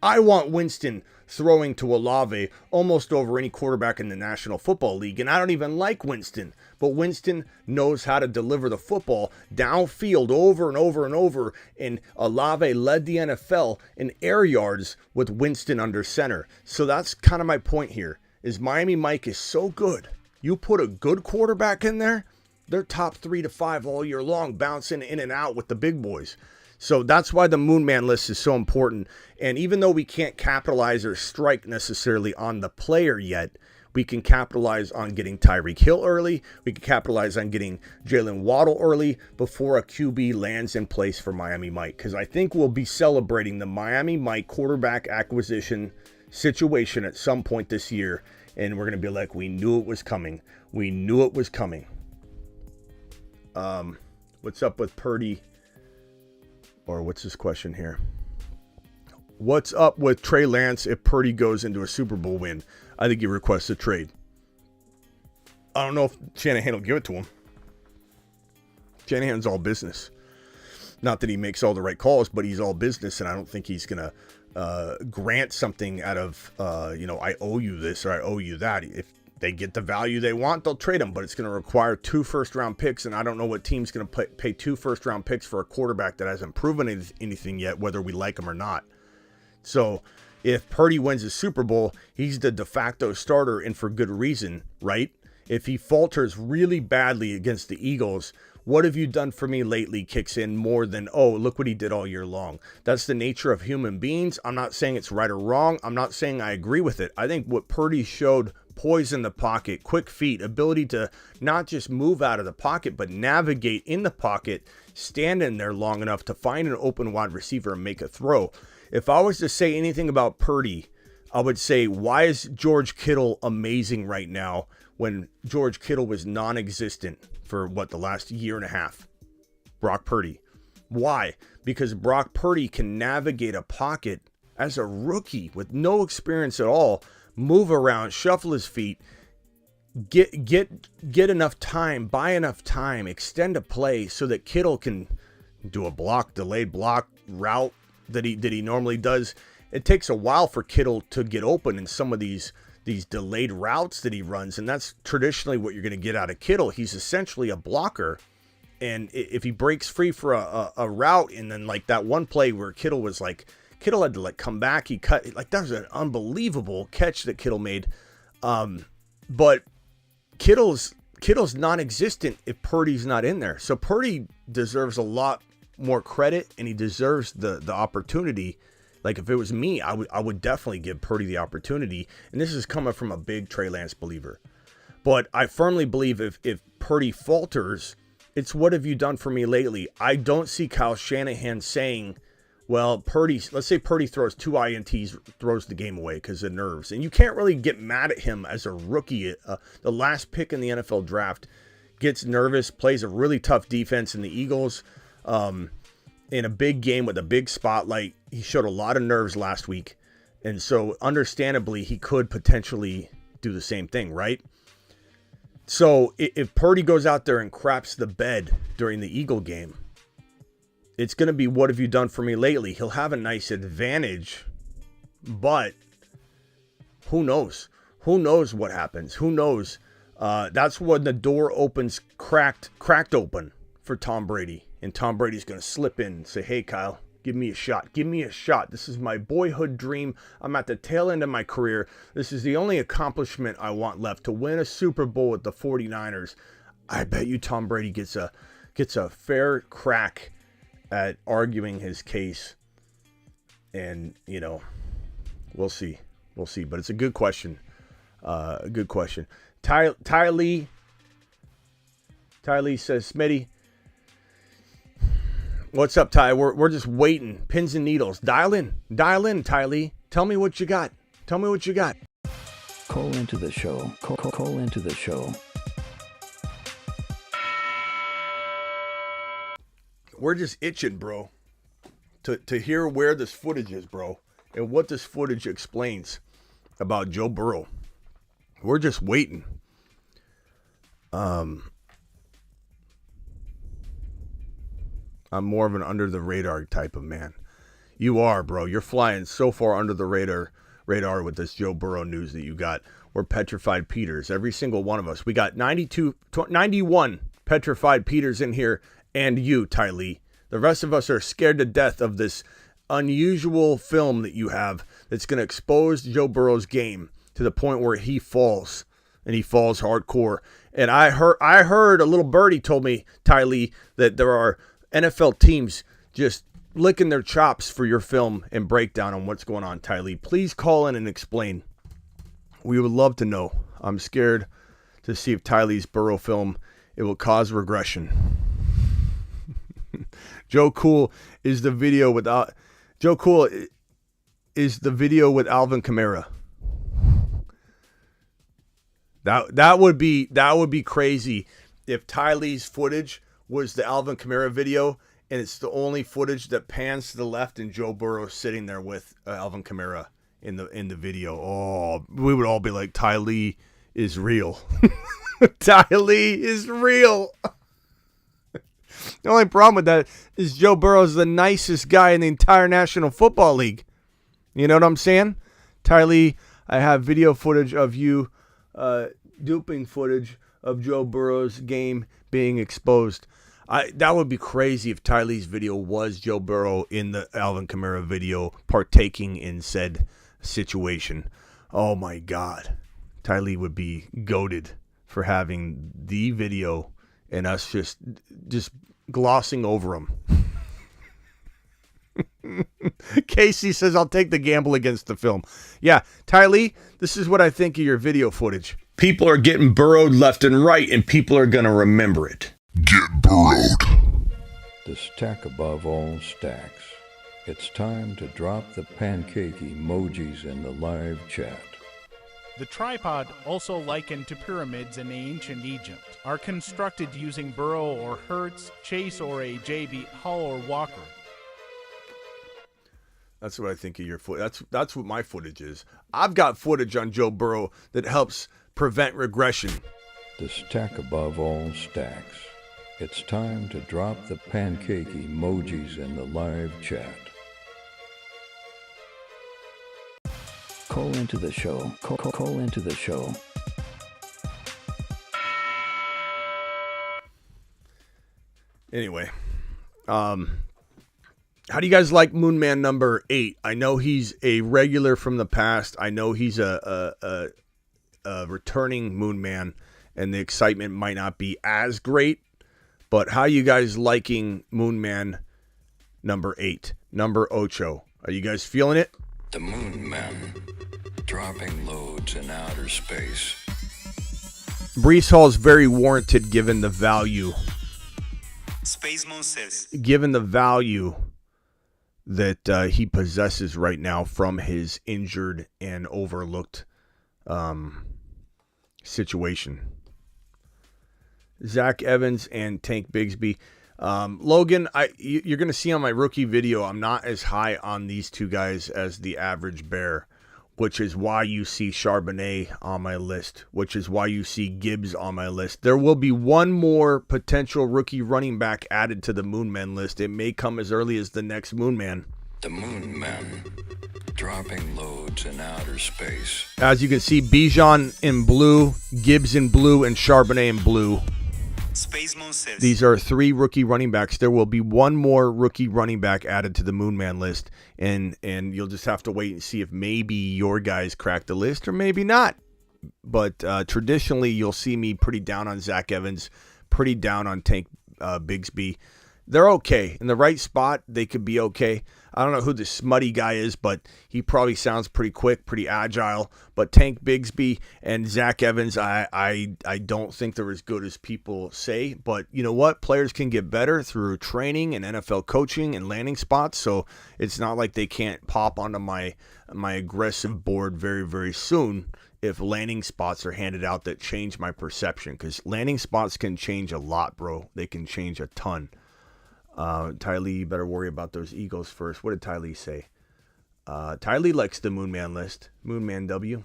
I want Winston throwing to Olave almost over any quarterback in the National Football League. And I don't even like Winston. But Winston knows how to deliver the football downfield over and over and over. And Olave led the NFL in air yards with Winston under center. So that's kind of my point here, is Miami Mike is so good. You put a good quarterback in there, they're top 3 to 5 all year long, bouncing in and out with the big boys. So that's why the Moonman list is so important. And even though we can't capitalize or strike necessarily on the player yet, we can capitalize on getting Tyreek Hill early. We can capitalize on getting Jalen Waddle early before a QB lands in place for Miami Mike. Because I think we'll be celebrating the Miami Mike quarterback acquisition situation at some point this year. And we're going to be like, we knew it was coming. We knew it was coming. What's up with Purdy? Or what's this question here? What's up with Trey Lance if Purdy goes into a Super Bowl win? I think he requests a trade. I don't know if Shanahan will give it to him. Shanahan's all business. Not that he makes all the right calls, but he's all business, and I don't think he's going to grant something out of, I owe you this or I owe you that. If they get the value they want, they'll trade him, but it's going to require 2 first-round picks, and I don't know what team's going to pay 2 first-round picks for a quarterback that hasn't proven anything yet, whether we like him or not. So if Purdy wins a Super Bowl, he's the de facto starter, and for good reason, right? If he falters really badly against the Eagles, what have you done for me lately kicks in more than, oh, look what he did all year long. That's the nature of human beings. I'm not saying it's right or wrong. I'm not saying I agree with it. I think what Purdy showed, poise in the pocket, quick feet, ability to not just move out of the pocket, but navigate in the pocket, stand in there long enough to find an open wide receiver and make a throw. If I was to say anything about Purdy, I would say, why is George Kittle amazing right now when George Kittle was non-existent for the last year and a half? Brock Purdy. Why? Because Brock Purdy can navigate a pocket as a rookie with no experience at all, move around, shuffle his feet, get enough time, buy enough time, extend a play so that Kittle can do a delayed block route that he normally does. It takes a while for Kittle to get open in some of these delayed routes that he runs, and that's traditionally what you're going to get out of Kittle. He's essentially a blocker, and if he breaks free for a route, and then like that one play where Kittle had to come back, he cut, that was an unbelievable catch that Kittle made. But Kittle's non-existent if Purdy's not in there. So Purdy deserves a lot more credit, and he deserves the opportunity Like, if it was me, I would definitely give Purdy the opportunity. And this is coming from a big Trey Lance believer. But I firmly believe if Purdy falters, it's what have you done for me lately? I don't see Kyle Shanahan saying, well, let's say Purdy throws 2 INTs, throws the game away because of nerves. And you can't really get mad at him as a rookie. The last pick in the NFL draft, gets nervous, plays a really tough defense in the Eagles. In a big game with a big spotlight, he showed a lot of nerves last week. And so understandably, he could potentially do the same thing, right? So if Purdy goes out there and craps the bed during the Eagle game, it's going to be, what have you done for me lately? He'll have a nice advantage, but who knows? Who knows what happens? Who knows? That's when the door opens, cracked open for Tom Brady. And Tom Brady's going to slip in and say, hey, Kyle, give me a shot. Give me a shot. This is my boyhood dream. I'm at the tail end of my career. This is the only accomplishment I want left, to win a Super Bowl with the 49ers. I bet you Tom Brady gets a fair crack at arguing his case. And, we'll see. We'll see. But it's a good question. A good question. Ty Lee says, Smitty, what's up, Ty? We're just waiting. Pins and needles. Dial in, Ty Lee. Tell me what you got. Call into the show. Call into the show. We're just itching, bro, to hear where this footage is, bro, and what this footage explains about Joe Burrow. We're just waiting. I'm more of an under the radar type of man. You are, bro. You're flying so far under the radar with this Joe Burrow news that you got. We're petrified Peters, every single one of us. We got 91 petrified Peters in here, and you, Ty Lee. The rest of us are scared to death of this unusual film that you have that's going to expose Joe Burrow's game to the point where he falls, and he falls hardcore. And I heard a little birdie told me, Ty Lee, that there are NFL teams just licking their chops for your film and breakdown on what's going on. Ty Lee, please call in and explain. We would love to know. I'm scared to see if Ty Lee's Burrow film, it will cause regression. Joe Cool is the video with Alvin Kamara. That would be crazy if Ty Lee's footage was the Alvin Kamara video, and it's the only footage that pans to the left and Joe Burrow sitting there with Alvin Kamara in the video. Oh, we would all be like, Ty Lee is real. Ty Lee is real. The only problem with that is Joe Burrow's the nicest guy in the entire National Football League. You know what I'm saying? Ty Lee, I have video footage of you duping footage of Joe Burrow's game being exposed. That would be crazy if Ty Lee's video was Joe Burrow in the Alvin Kamara video partaking in said situation. Oh my God. Ty Lee would be goated for having the video and us just glossing over him. Casey says, I'll take the gamble against the film. Yeah, Ty Lee, this is what I think of your video footage. People are getting burrowed left and right, and people are going to remember it. Get burrowed. The stack above all stacks. It's time to drop the pancake emojis in the live chat. The tripod, also likened to pyramids in ancient Egypt, are constructed using Burrow or Hertz, Chase or a JB Hull or Walker. That's what I think of your footage. That's what my footage is. I've got footage on Joe Burrow that helps prevent regression. The stack above all stacks. It's time to drop the pancake emojis in the live chat. Call into the show. Call into the show. Anyway, how do you guys like Moon Man number 8? I know he's a regular from the past. I know he's a returning Moon Man, and the excitement might not be as great. But how you guys liking Moon Man number 8, number ocho? Are you guys feeling it? The Moon Men, dropping loads in outer space. Breece Hall is very warranted given the value. Space Moses. Given the value that he possesses right now from his injured and overlooked situation. Zach Evans and Tank Bigsby. Logan, you're going to see on my rookie video, I'm not as high on these two guys as the average bear, which is why you see Charbonnet on my list, which is why you see Gibbs on my list. There will be one more potential rookie running back added to the Moon Men list. It may come as early as the next Moon Man. The Moon Men, dropping loads in outer space. As you can see, Bijan in blue, Gibbs in blue, and Charbonnet in blue. Space Moses. These are 3 rookie running backs. There will be one more rookie running back added to the Moon Man list, and you'll just have to wait and see if maybe your guys crack the list or maybe not. But traditionally, you'll see me pretty down on Zach Evans, pretty down on Tank Bigsby. They're okay. In the right spot, they could be okay. I don't know who the smutty guy is, but he probably sounds pretty quick, pretty agile. But Tank Bigsby and Zach Evans, I don't think they're as good as people say. But you know what? Players can get better through training and NFL coaching and landing spots. So it's not like they can't pop onto my aggressive board very, very soon if landing spots are handed out that change my perception. Because landing spots can change a lot, bro. They can change a ton. Ty Lee, you better worry about those Eagles first. What did Ty Lee say? Ty Lee likes the Moon Man list. Moon Man W.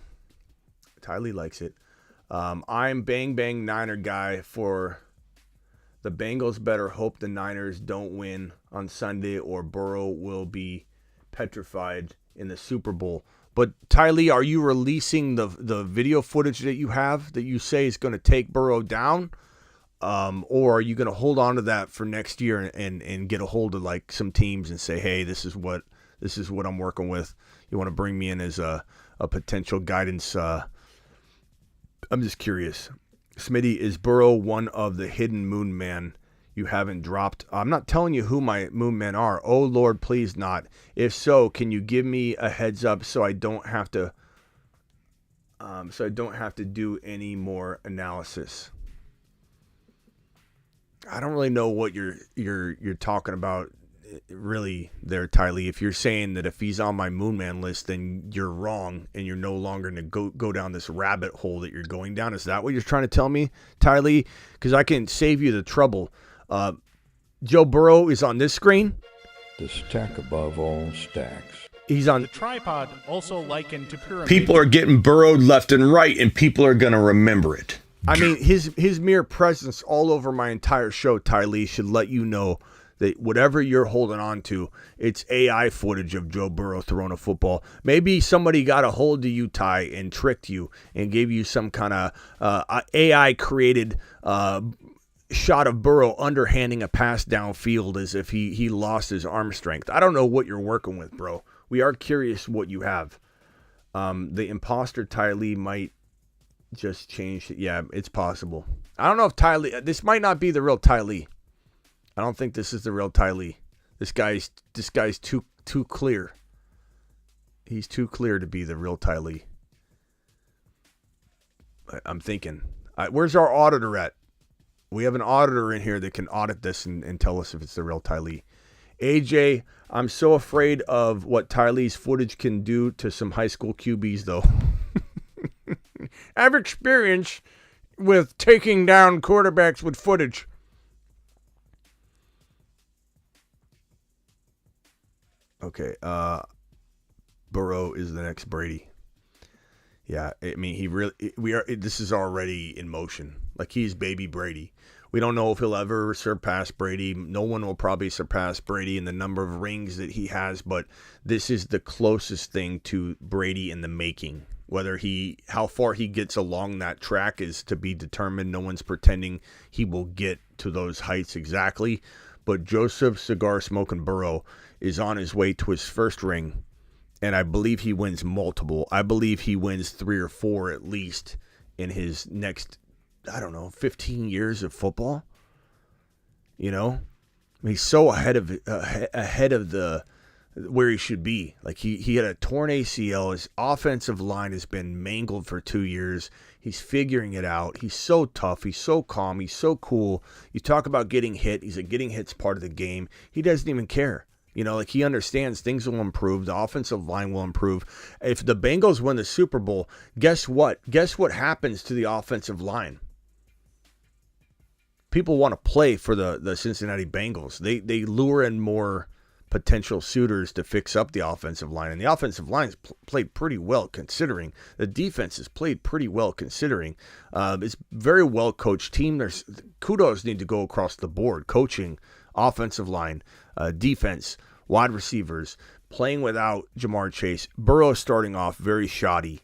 Ty Lee likes it. I'm bang bang Niner guy for the Bengals. Better hope the Niners don't win on Sunday or Burrow will be petrified in the Super Bowl. But Ty Lee, are you releasing the video footage that you have that you say is going to take Burrow down? Or are you going to hold on to that for next year and get a hold of like some teams and say, hey, this is what I'm working with. You want to bring me in as a potential guidance. I'm just curious. Smitty, is Burrow one of the hidden Moon Man you haven't dropped? I'm not telling you who my Moon Men are. Oh Lord, please not. If so, can you give me a heads up so I don't have to do any more analysis? I don't really know what you're talking about really there, Ty Lee. If you're saying that if he's on my Moon Man list, then you're wrong and you're no longer going to go down this rabbit hole that you're going down. Is that what you're trying to tell me, Ty Lee? Because I can save you the trouble. Joe Burrow is on this screen. The stack above all stacks. He's on The tripod, also likened to pyramids. People are getting burrowed left and right, and people are going to remember it. I mean, his mere presence all over my entire show, Ty Lee, should let you know that whatever you're holding on to, it's AI footage of Joe Burrow throwing a football. Maybe somebody got a hold of you, Ty, and tricked you and gave you some kind of AI-created shot of Burrow underhanding a pass downfield as if he lost his arm strength. I don't know what you're working with, bro. We are curious what you have. The imposter Ty Lee might just changed it. Yeah, it's possible. I don't know if Ty Lee, this might not be the real Ty Lee. I don't think this is the real Ty Lee. This guy's too clear. He's too clear to be the real Ty Lee. I'm thinking. Where's our auditor at? We have an auditor in here that can audit this and tell us if it's the real Ty Lee. AJ, I'm so afraid of what Ty Lee's footage can do to some high school QBs, though. I have experience with taking down quarterbacks with footage. Okay, Burrow is the next Brady. Yeah, I mean, this is already in motion. Like, he's baby Brady. We don't know if he'll ever surpass Brady. No one will probably surpass Brady in the number of rings that he has, but this is the closest thing to Brady in the making. How far he gets along that track is to be determined. No one's pretending he will get to those heights exactly. But Joseph Cigar Smoking Burrow is on his way to his first ring, and I believe he wins multiple. I believe he wins 3 or 4 at least in his next, 15 years of football. You know, he's so ahead of where he should be. Like he had a torn ACL. His offensive line has been mangled for 2 years. He's figuring it out. He's so tough. He's so calm. He's so cool. You talk about getting hit. He's like, getting hit's part of the game. He doesn't even care. You know, like he understands things will improve. The offensive line will improve. If the Bengals win the Super Bowl, guess what? Guess what happens to the offensive line? People want to play for the Cincinnati Bengals. They lure in more potential suitors to fix up the offensive line. And the offensive line's played pretty well considering. The defense has played pretty well considering. It's very well coached team. There's kudos need to go across the board. Coaching, offensive line, defense, wide receivers, playing without Jamar Chase. Burrow starting off very shoddy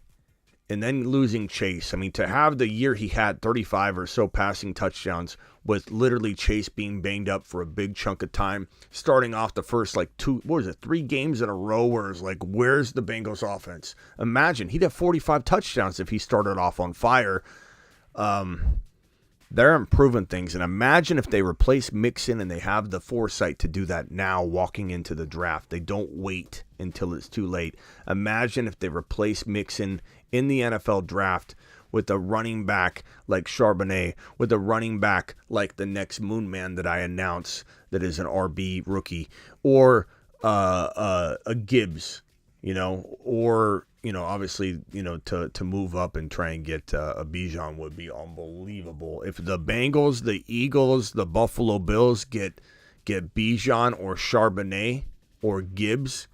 and then losing Chase. I mean, to have the year he had, 35 or so passing touchdowns, with literally Chase being banged up for a big chunk of time, starting off the first 3 games in a row where it's like, where's the Bengals offense? Imagine, he'd have 45 touchdowns if he started off on fire. They're improving things, and imagine if they replace Mixon and they have the foresight to do that now walking into the draft. They don't wait until it's too late. Imagine if they replace Mixon in the NFL draft with a running back like Charbonnet, with a running back like the next Moon Man that I announce that is an RB rookie, or a Gibbs, or, obviously, to move up and try and get a Bijan would be unbelievable. If the Bengals, the Eagles, the Buffalo Bills get Bijan or Charbonnet or Gibbs,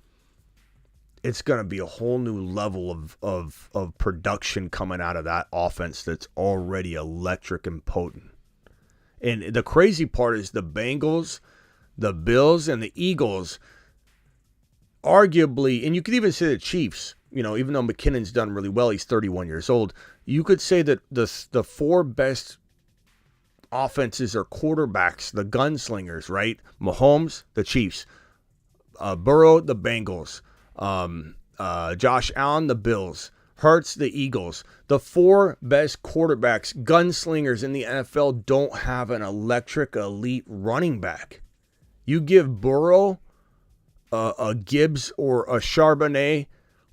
it's going to be a whole new level of production coming out of that offense that's already electric and potent. And the crazy part is the Bengals, the Bills, and the Eagles, arguably, and you could even say the Chiefs, even though McKinnon's done really well, he's 31 years old, you could say that the 4 best offenses are quarterbacks, the gunslingers, right? Mahomes, the Chiefs, Burrow, the Bengals, Josh Allen, the Bills, Hurts, the Eagles. The 4 best quarterbacks, gunslingers in the NFL, don't have an electric elite running back. You give Burrow a Gibbs or a Charbonnet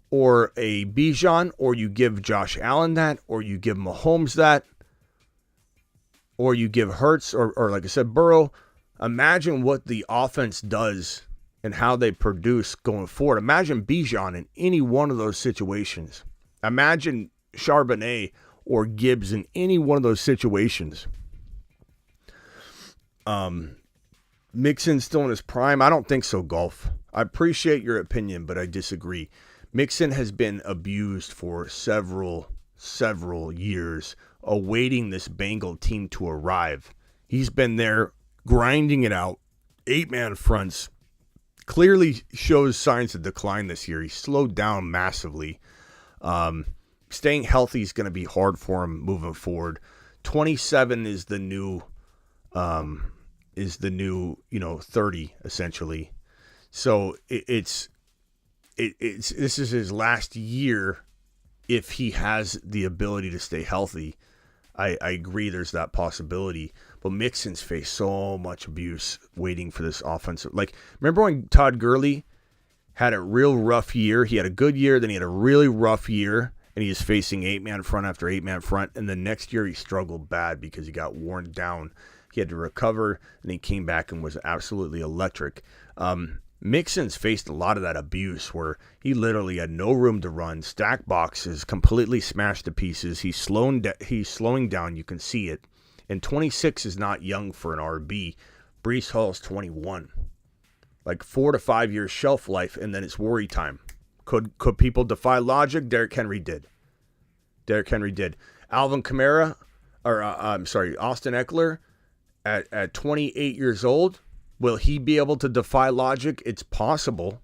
or a Bijan, or you give Josh Allen that, or you give Mahomes that, or you give Hurts or like I said, Burrow. Imagine what the offense does and how they produce going forward. Imagine Bijan in any one of those situations. Imagine Charbonnet or Gibbs in any one of those situations. Mixon still in his prime? I don't think so, Golf. I appreciate your opinion, but I disagree. Mixon has been abused for several years, awaiting this Bengal team to arrive. He's been there grinding it out. 8-man fronts. Clearly shows signs of decline this year. He slowed down massively. Staying healthy is going to be hard for him moving forward. 27 is the new 30 essentially. So this is his last year if he has the ability to stay healthy. I agree there's that possibility. But Mixon's faced so much abuse waiting for this offensive. Like, remember when Todd Gurley had a real rough year? He had a good year, then he had a really rough year, and he was facing 8-man front after 8-man front. And the next year he struggled bad because he got worn down. He had to recover, and he came back and was absolutely electric. Mixon's faced a lot of that abuse where he literally had no room to run. Stack boxes, completely smashed to pieces. He's slowing down. You can see it. And 26 is not young for an RB. Breece Hall's 21. Like 4 to 5 years shelf life, and then it's worry time. Could people defy logic? Derrick Henry did. Alvin Kamara, Austin Eckler, at 28 years old, will he be able to defy logic? It's possible,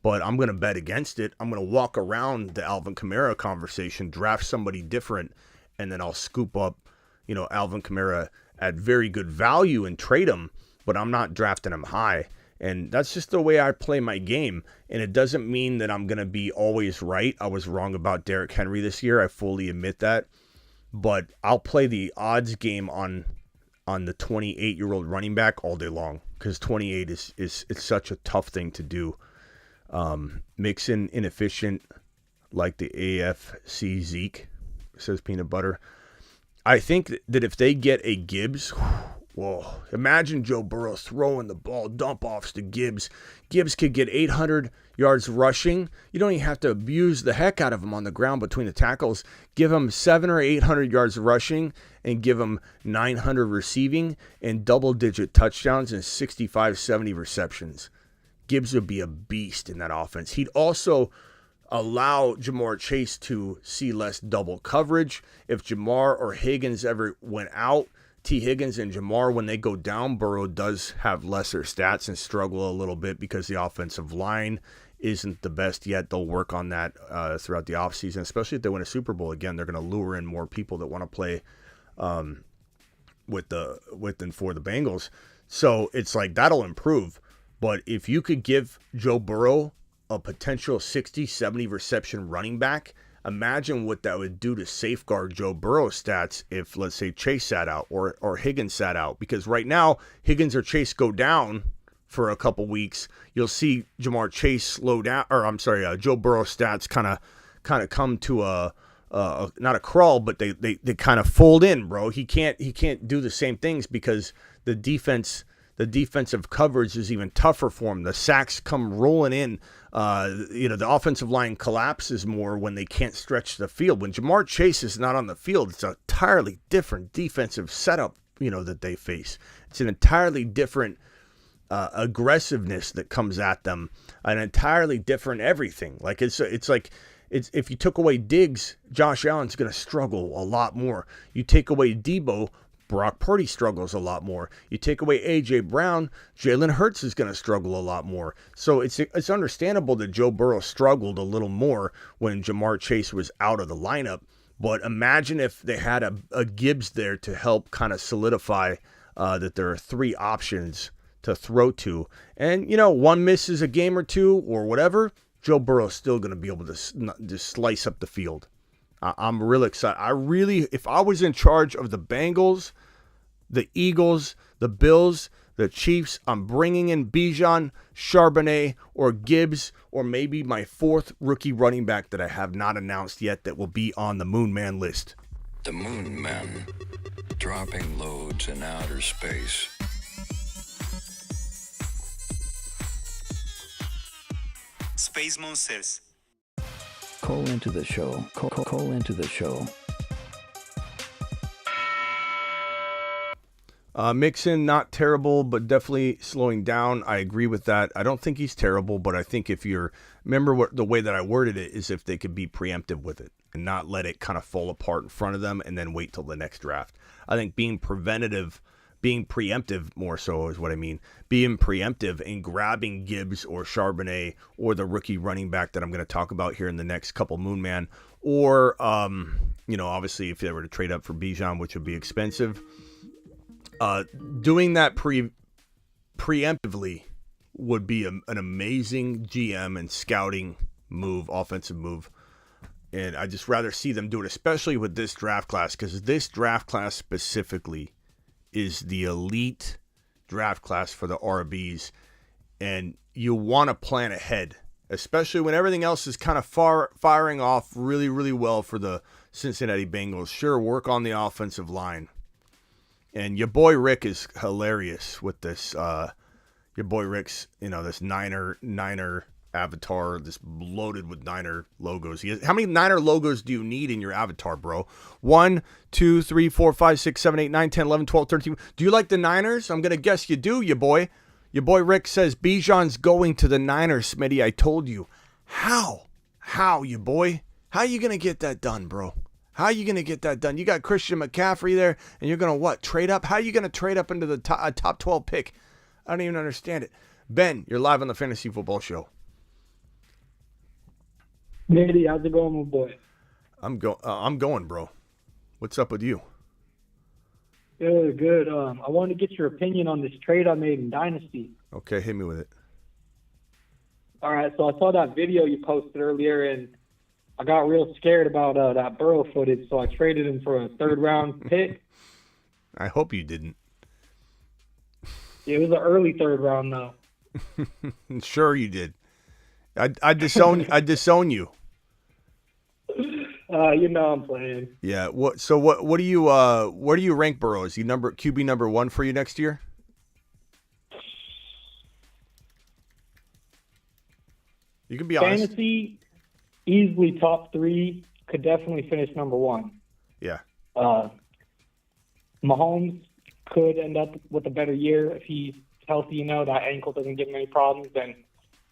but I'm going to bet against it. I'm going to walk around the Alvin Kamara conversation, draft somebody different, and then I'll scoop up, Alvin Kamara at very good value and trade him, but I'm not drafting him high. And that's just the way I play my game. And it doesn't mean that I'm going to be always right. I was wrong about Derrick Henry this year. I fully admit that. But I'll play the odds game on the 28-year-old running back all day long, because 28 is it's such a tough thing to do. Mixon inefficient like the AFC Zeke, says Peanut Butter. I think that if they get a Gibbs, whoa, imagine Joe Burrow throwing the ball, dump offs to Gibbs. Gibbs could get 800 yards rushing. You don't even have to abuse the heck out of him on the ground between the tackles. Give him 700 or 800 yards rushing and give him 900 receiving and double-digit touchdowns and 65, 70 receptions. Gibbs would be a beast in that offense. He'd also allow Jamar Chase to see less double coverage. If Jamar or Higgins ever went out, T. Higgins and Jamar, when they go down, Burrow does have lesser stats and struggle a little bit because the offensive line isn't the best yet. They'll work on that throughout the offseason, especially if they win a Super Bowl. Again, they're going to lure in more people that want to play with and for the Bengals. So it's like that'll improve. But if you could give Joe Burrow a potential 60, 70 reception running back, imagine what that would do to safeguard Joe Burrow's stats if, let's say, Chase sat out or Higgins sat out. Because right now, Higgins or Chase go down for a couple weeks. You'll see Jamar Chase slow down, Joe Burrow's stats kind of come to a not a crawl, but they kind of fold in, bro. He can't do the same things because the defensive coverage is even tougher for him. The sacks come rolling in. The offensive line collapses more when they can't stretch the field. When Jamar Chase is not on the field, it's an entirely different defensive setup, that they face. It's an entirely different aggressiveness that comes at them, an entirely different everything. Like it's if you took away Diggs, Josh Allen's going to struggle a lot more. You take away Debo, Brock Purdy struggles a lot more. You take away A.J. Brown, Jalen Hurts is going to struggle a lot more. So it's understandable that Joe Burrow struggled a little more when Jamar Chase was out of the lineup. But imagine if they had a Gibbs there to help kind of solidify that there are three options to throw to. And, one misses a game or two or whatever, Joe Burrow's still going to be able to just slice up the field. I'm really excited. If I was in charge of the Bengals, the Eagles, the Bills, the Chiefs, I'm bringing in Bijan, Charbonnet, or Gibbs, or maybe my fourth rookie running back that I have not announced yet that will be on the Moon Man list. The Moon Men, dropping loads in outer space. Space Monsters. Call into the show. Call into the show. Mixon, not terrible, but definitely slowing down. I agree with that. I don't think he's terrible, but I think remember the way that I worded it is if they could be preemptive with it and not let it kind of fall apart in front of them and then wait till the next draft. I think being preemptive more so is what I mean. Being preemptive and grabbing Gibbs or Charbonnet or the rookie running back that I'm going to talk about here in the next couple Moon Man, or, obviously if they were to trade up for Bijan, which would be expensive, doing that preemptively would be an amazing GM and scouting move, offensive move. And I just rather see them do it, especially with this draft class, because this draft class specifically is the elite draft class for the RBs, and you want to plan ahead, especially when everything else is kind of firing off really, really well for the Cincinnati Bengals. Sure, work on the offensive line. And your boy Rick is hilarious with this. Your boy Rick's, this Niner avatar, this loaded with Niner logos. How many Niner logos do you need in your avatar, bro? 1, 2, 3, 4, 5, 6, 7, 8, 9, 10, 11, 12, 13. Do you like the Niners? I'm going to guess you do, your boy. Your boy Rick says Bijan's going to the Niners, Smitty. I told you. How? How, you boy? How you going to get that done, bro? How are you going to get that done? You got Christian McCaffrey there, and you're going to trade up? How are you going to trade up into the top 12 pick? I don't even understand it. Ben, you're live on the Fantasy Football Show. Brady, how's it going, my boy? I'm going, bro. What's up with you? Good. I wanted to get your opinion on this trade I made in Dynasty. Okay, hit me with it. All right, so I saw that video you posted earlier, and I got real scared about that Burrow footage, so I traded him for a third-round pick. I hope you didn't. It was an early third round, though. Sure you did. I disown you. You know I'm playing. Yeah. What do you where do you rank Burrow? Is he QB number 1 for you next year? You can be honest. Fantasy, easily top 3. Could definitely finish number 1. Yeah. Mahomes could end up with a better year if he's healthy. You know, that ankle doesn't give him any problems. Then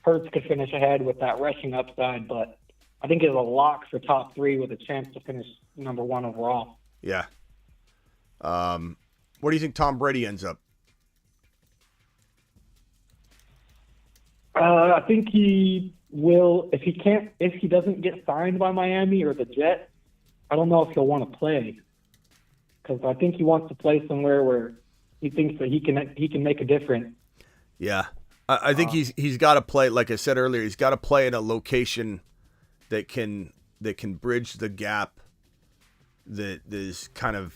Hurts could finish ahead with that rushing upside, but I think it's a lock for top 3 with a chance to finish number 1 overall. Yeah. Where do you think Tom Brady ends up? I think he will, if he doesn't get signed by Miami or the Jets, I don't know if he'll want to play, because I think he wants to play somewhere where he thinks that he can make a difference. Yeah, I think he's got to play. Like I said earlier, he's got to play in a location that can bridge the gap that is kind of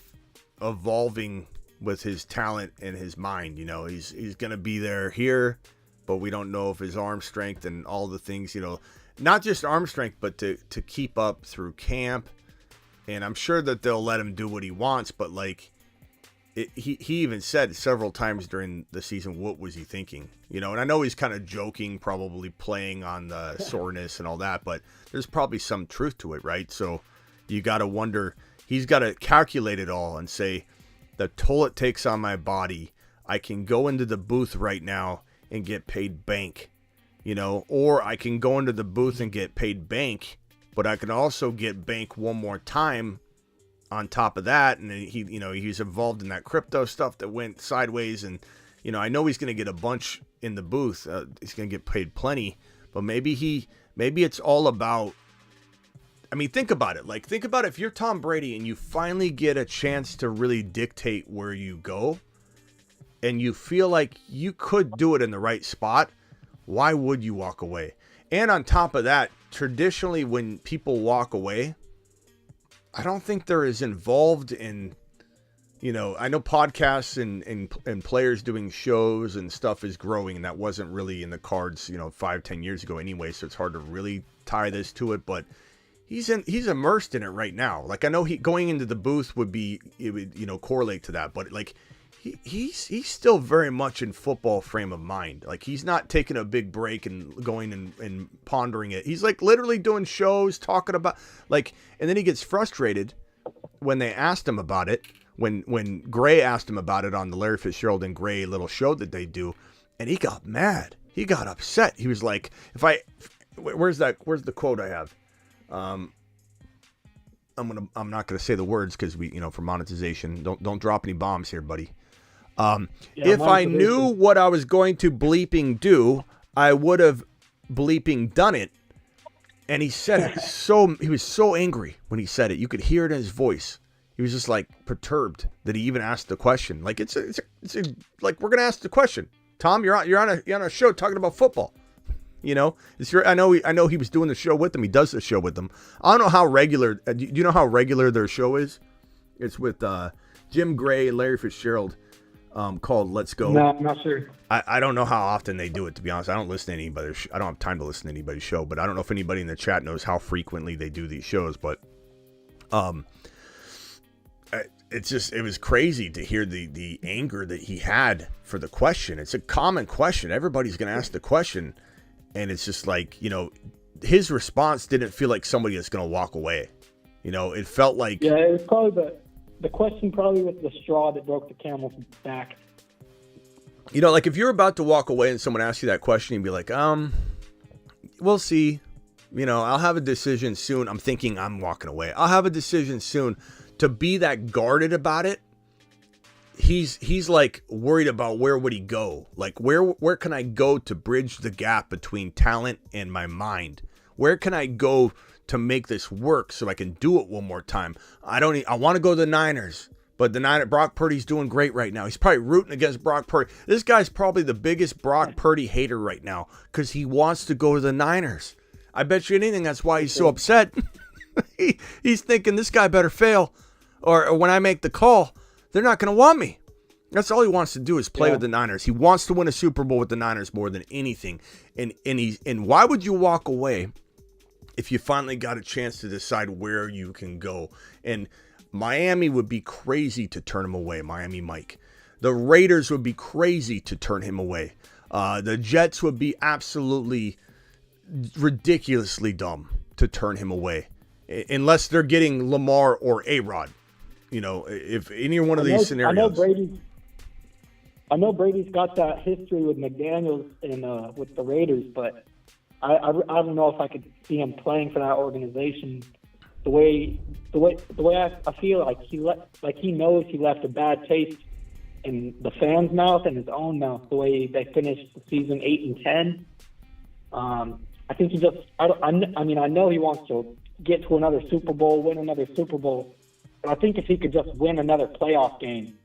evolving with his talent and his mind. You know, he's going to be there here, but we don't know if his arm strength and all the things, you know, not just arm strength, but to keep up through camp. And I'm sure that they'll let him do what he wants, but like he even said several times during the season, what was he thinking? You know, and I know he's kind of joking, probably playing on the soreness and all that, but there's probably some truth to it, right? So you got to wonder, he's got to calculate it all and say, the toll it takes on my body, I can go into the booth right now and get paid bank, you know, or I can go into the booth and get paid bank, but I can also get bank one more time on top of that. And he's involved in that crypto stuff that went sideways. And, you know, I know he's going to get a bunch in the booth. He's going to get paid plenty, but maybe it's all about, I mean, think about it. Like, think about if you're Tom Brady and you finally get a chance to really dictate where you go and you feel like you could do it in the right spot, why would you walk away? And on top of that, traditionally when people walk away, I don't think they're as involved in, you know, I know podcasts and players doing shows and stuff is growing, and that wasn't really in the cards, you know, 5-10 years ago anyway, so it's hard to really tie this to it, but he's immersed in it right now. Like, I know going into the booth would correlate to that, but like he's still very much in football frame of mind. Like, he's not taking a big break and going and pondering it. He's like literally doing shows, talking about like, and then he gets frustrated when they asked him about it. When Gray asked him about it on the Larry Fitzgerald and Gray little show that they do, and he got mad. He got upset. He was like, where's the quote I have? I'm not gonna say the words because we, you know, for monetization. Don't drop any bombs here, buddy. If I knew what I was going to bleeping do, I would have bleeping done it. And he said it he was so angry when he said it. You could hear it in his voice. He was just like perturbed that he even asked the question. Like, it's like, we're gonna ask the question. Tom, you're on a show talking about football. You know, I know he was doing the show with them. He does the show with them. I don't know how regular. Do you know how regular their show is? It's with Jim Gray and Larry Fitzgerald, called Let's Go. No, I'm not sure. I don't know how often they do it, to be honest. I don't listen to anybody. I don't have time to listen to anybody's show, but I don't know if anybody in the chat knows how frequently they do these shows. But it was crazy to hear the anger that he had for the question. It's a common question. Everybody's going to ask the question. And it's just like, you know, his response didn't feel like somebody that's going to walk away. You know, it felt like... Yeah, it was probably the question probably was the straw that broke the camel's back. You know, like if you're about to walk away and someone asks you that question, you'd be like, we'll see. You know, I'll have a decision soon. I'm thinking I'm walking away. I'll have a decision soon. To be that guarded about it, he's like worried about where would he go? Like where can I go to bridge the gap between talent and my mind? Where can I go to make this work so I can do it one more time? I want to go to the Niners, but Brock Purdy's doing great right now. He's probably rooting against Brock Purdy. This guy's probably the biggest Brock Purdy hater right now because he wants to go to the Niners. I bet you anything that's why he's so upset. He's thinking this guy better fail, or when I make the call, they're not going to want me. That's all he wants to do is play with the Niners. He wants to win a Super Bowl with the Niners more than anything. And why would you walk away if you finally got a chance to decide where you can go? And Miami would be crazy to turn him away, Miami Mike. The Raiders would be crazy to turn him away. The Jets would be absolutely ridiculously dumb to turn him away. Unless they're getting Lamar or A-Rod. You know, if any one of these scenarios. I know Brady's got that history with McDaniels and with the Raiders, but I don't know if I could see him playing for that organization the way I feel like he knows he left a bad taste in the fans' mouth and his own mouth the way they finished the season 8-10. I think he just I know he wants to get to another Super Bowl, win another Super Bowl, but I think if he could just win another playoff game,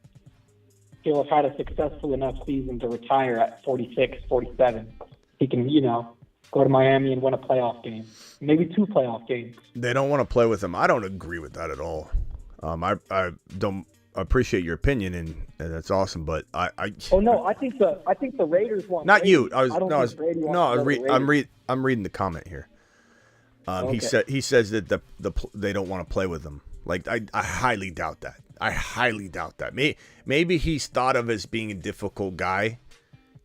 he'll have had a successful enough season to retire at 46, 47. He can, go to Miami and win a playoff game, maybe 2 playoff games. They don't want to play with him. I don't agree with that at all. I don't appreciate your opinion, and that's awesome. But I think the Raiders want. Not Brady. you. I'm reading the comment here. Okay. He says that they don't want to play with him. Like I highly doubt that. I highly doubt that. Maybe he's thought of as being a difficult guy,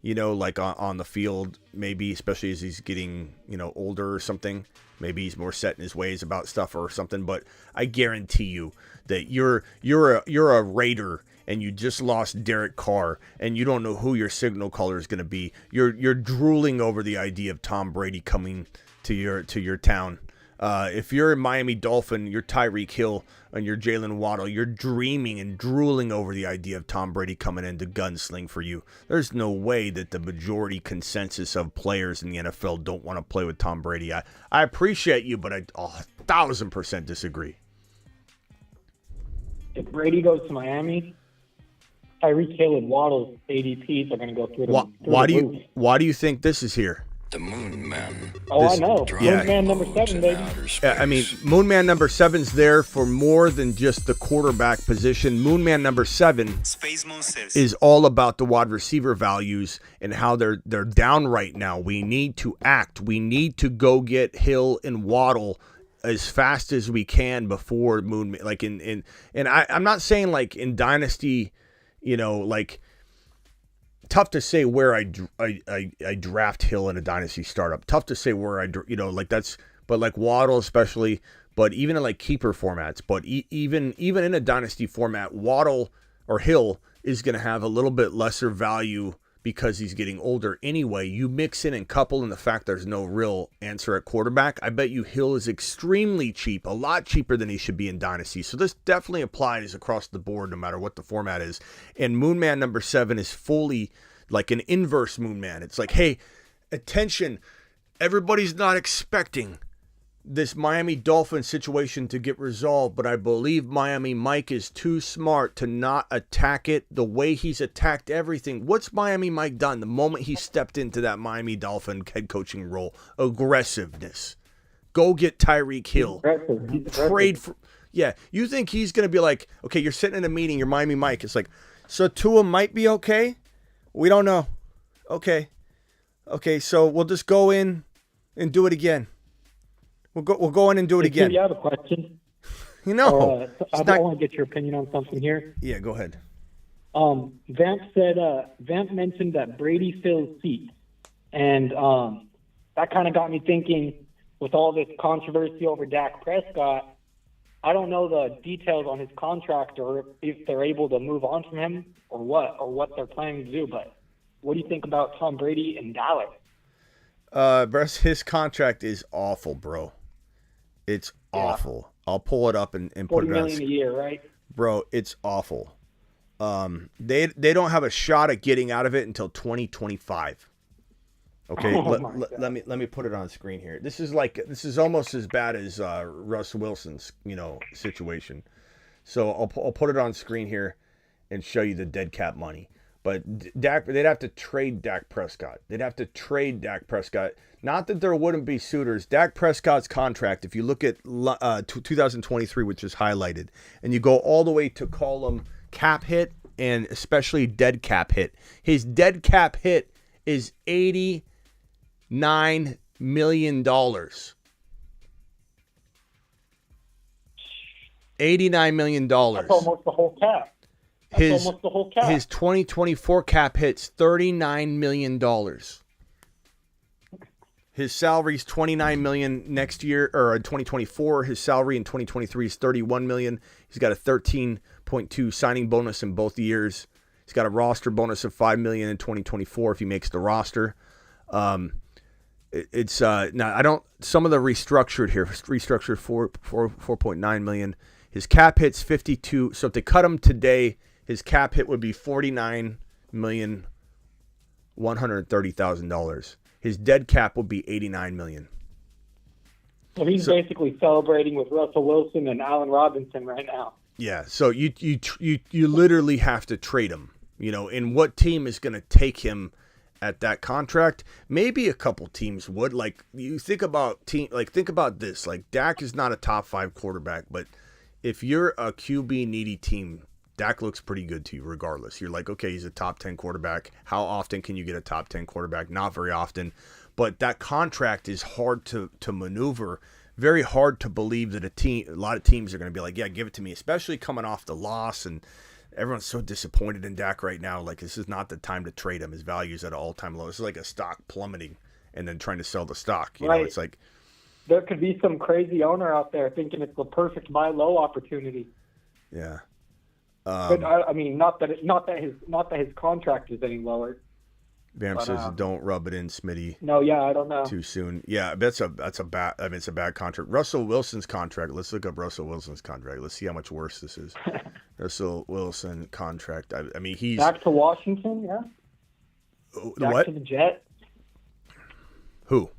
like on the field, maybe especially as he's getting, older or something. Maybe he's more set in his ways about stuff or something. But I guarantee you that you're a Raider and you just lost Derek Carr and you don't know who your signal caller is going to be. You're drooling over the idea of Tom Brady coming to your town. If you're a Miami Dolphin, you're Tyreek Hill and you're Jalen Waddle, you're dreaming and drooling over the idea of Tom Brady coming in to gunsling for you. There's no way that the majority consensus of players in the NFL don't want to play with Tom Brady. I appreciate you, but I 1,000% disagree. If Brady goes to Miami, Tyreek Hill and Waddle's ADPs are going to go through the roof. Why do you think this is here? The Moon Man. Oh, I know. Moon Man number 7, baby. Yeah, Moon Man number 7's there for more than just the quarterback position. Moon Man number 7 is all about the wide receiver values and how they're down right now. We need to act. We need to go get Hill and Waddle as fast as we can before Moon Man. Like and I'm not saying like in Dynasty, tough to say where I draft Hill in a Dynasty startup. Tough to say where but like Waddle especially, but even in like keeper formats, but even in a Dynasty format, Waddle or Hill is going to have a little bit lesser value because he's getting older anyway. You mix in and couple in the fact there's no real answer at quarterback. I bet you Hill is extremely cheap, a lot cheaper than he should be in Dynasty. So this definitely applies across the board no matter what the format is. And Moon Man number 7 is fully like an inverse Moon Man. It's like, hey, attention, everybody's not expecting this Miami Dolphins situation to get resolved, but I believe Miami Mike is too smart to not attack it the way he's attacked everything. What's Miami Mike done the moment he stepped into that Miami Dolphin head coaching role? Aggressiveness. Go get Tyreek Hill. Trade for... Yeah, you think he's going to be like, okay, you're sitting in a meeting, you're Miami Mike. It's like, so Tua might be okay? We don't know. Okay, so we'll just go in and do it again. We'll go in and do it again. You have a question? I want to get your opinion on something here. Yeah, go ahead. Vamp mentioned that Brady fills seats, and that kind of got me thinking. With all this controversy over Dak Prescott, I don't know the details on his contract or if they're able to move on from him or what they're planning to do. But what do you think about Tom Brady in Dallas? His contract is awful, bro. It's awful. I'll pull it up and put it on. $40 million a year, right? Bro, it's awful. They don't have a shot at getting out of it until 2025. Okay, let me put it on screen here. This is almost as bad as Russ Wilson's situation. So I'll put it on screen here and show you the dead cap money. But they'd have to trade Dak Prescott. Not that there wouldn't be suitors. Dak Prescott's contract, if you look at 2023, which is highlighted, and you go all the way to column cap hit, and especially dead cap hit. His dead cap hit is $89 million. $89 million. That's almost the whole cap. His 2024 cap hits $39 million. His salary's $29 million next year, or in 2024. His salary in 2023 is $31 million. He's got a 13.2 signing bonus in both years. He's got a roster bonus of $5 million in 2024 if he makes the roster. Now I don't. Some of the restructured 4.9 million. His cap hit's 52. So if they cut him today, his cap hit would be $49,130,000. His dead cap would be $89 million. So he's basically celebrating with Russell Wilson and Allen Robinson right now. Yeah. So you literally have to trade him. And what team is going to take him at that contract? Maybe a couple teams would. Like, you think about think about this. Like, Dak is not a top 5 quarterback, but if you're a QB needy team, Dak looks pretty good to you regardless. You're like, okay, he's a top 10 quarterback. How often can you get a top 10 quarterback? Not very often. But that contract is hard to maneuver. Very hard to believe that a lot of teams are going to be like, yeah, give it to me, especially coming off the loss. And everyone's so disappointed in Dak right now. Like, this is not the time to trade him. His value's at an all-time low. This is like a stock plummeting and then trying to sell the stock. You know, it's like, there could be some crazy owner out there thinking it's the perfect buy low opportunity. Yeah. But I mean, not that his contract is any lower. Vamp says, "Don't rub it in, Smitty." No, yeah, I don't know. Too soon. Yeah, that's a bad. I mean, it's a bad contract. Russell Wilson's contract. Let's look up Russell Wilson's contract. Let's see how much worse this is. Russell Wilson contract. I mean, he's back to Washington. Yeah. Back to the Jets. Who?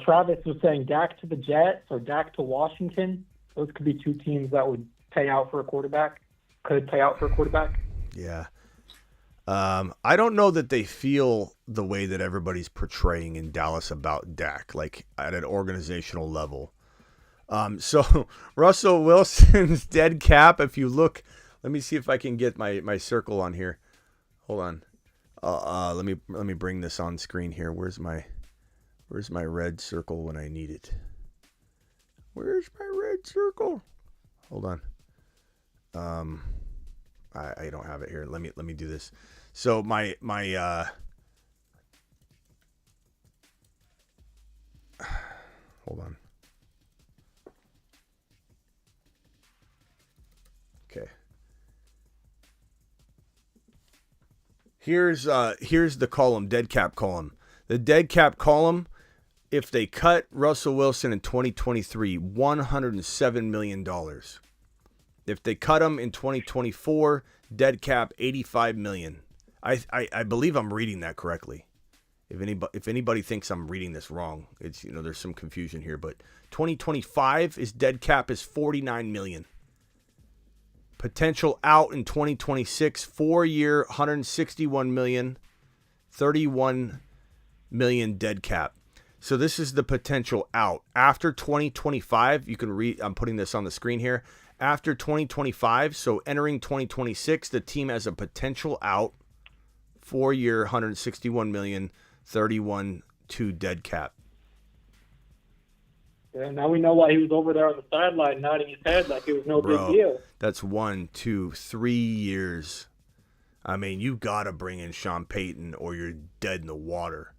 Travis was saying Dak to the Jets or Dak to Washington. Those could be two teams that would pay out for a quarterback. Could pay out for a quarterback. Yeah. I don't know that they feel the way that everybody's portraying in Dallas about Dak, like at an organizational level. So Russell Wilson's dead cap, if you look, let me see if I can get my circle on here. Hold on. Let me bring this on screen here. Where's my red circle when I need it? Where's my red circle? Hold on. I don't have it here. Let me do this. So my hold on. Okay. Here's the column, dead cap column. The dead cap column, if they cut Russell Wilson in 2023, $107 million. If they cut him in 2024, dead cap $85 million. I believe I'm reading that correctly. If anybody thinks I'm reading this wrong, it's there's some confusion here. But 2025 is dead cap is $49 million. Potential out in 2026, 4-year, $161 million, $31 million dead cap. So this is the potential out after 2025. You can read. I'm putting this on the screen here. After 2025, so entering 2026, the team has a potential out, 4-year, $161 million, 31.2 dead cap. Yeah, now we know why he was over there on the sideline nodding his head like it was no big deal. That's 1, 2, 3 years. I mean, you got to bring in Sean Payton or you're dead in the water.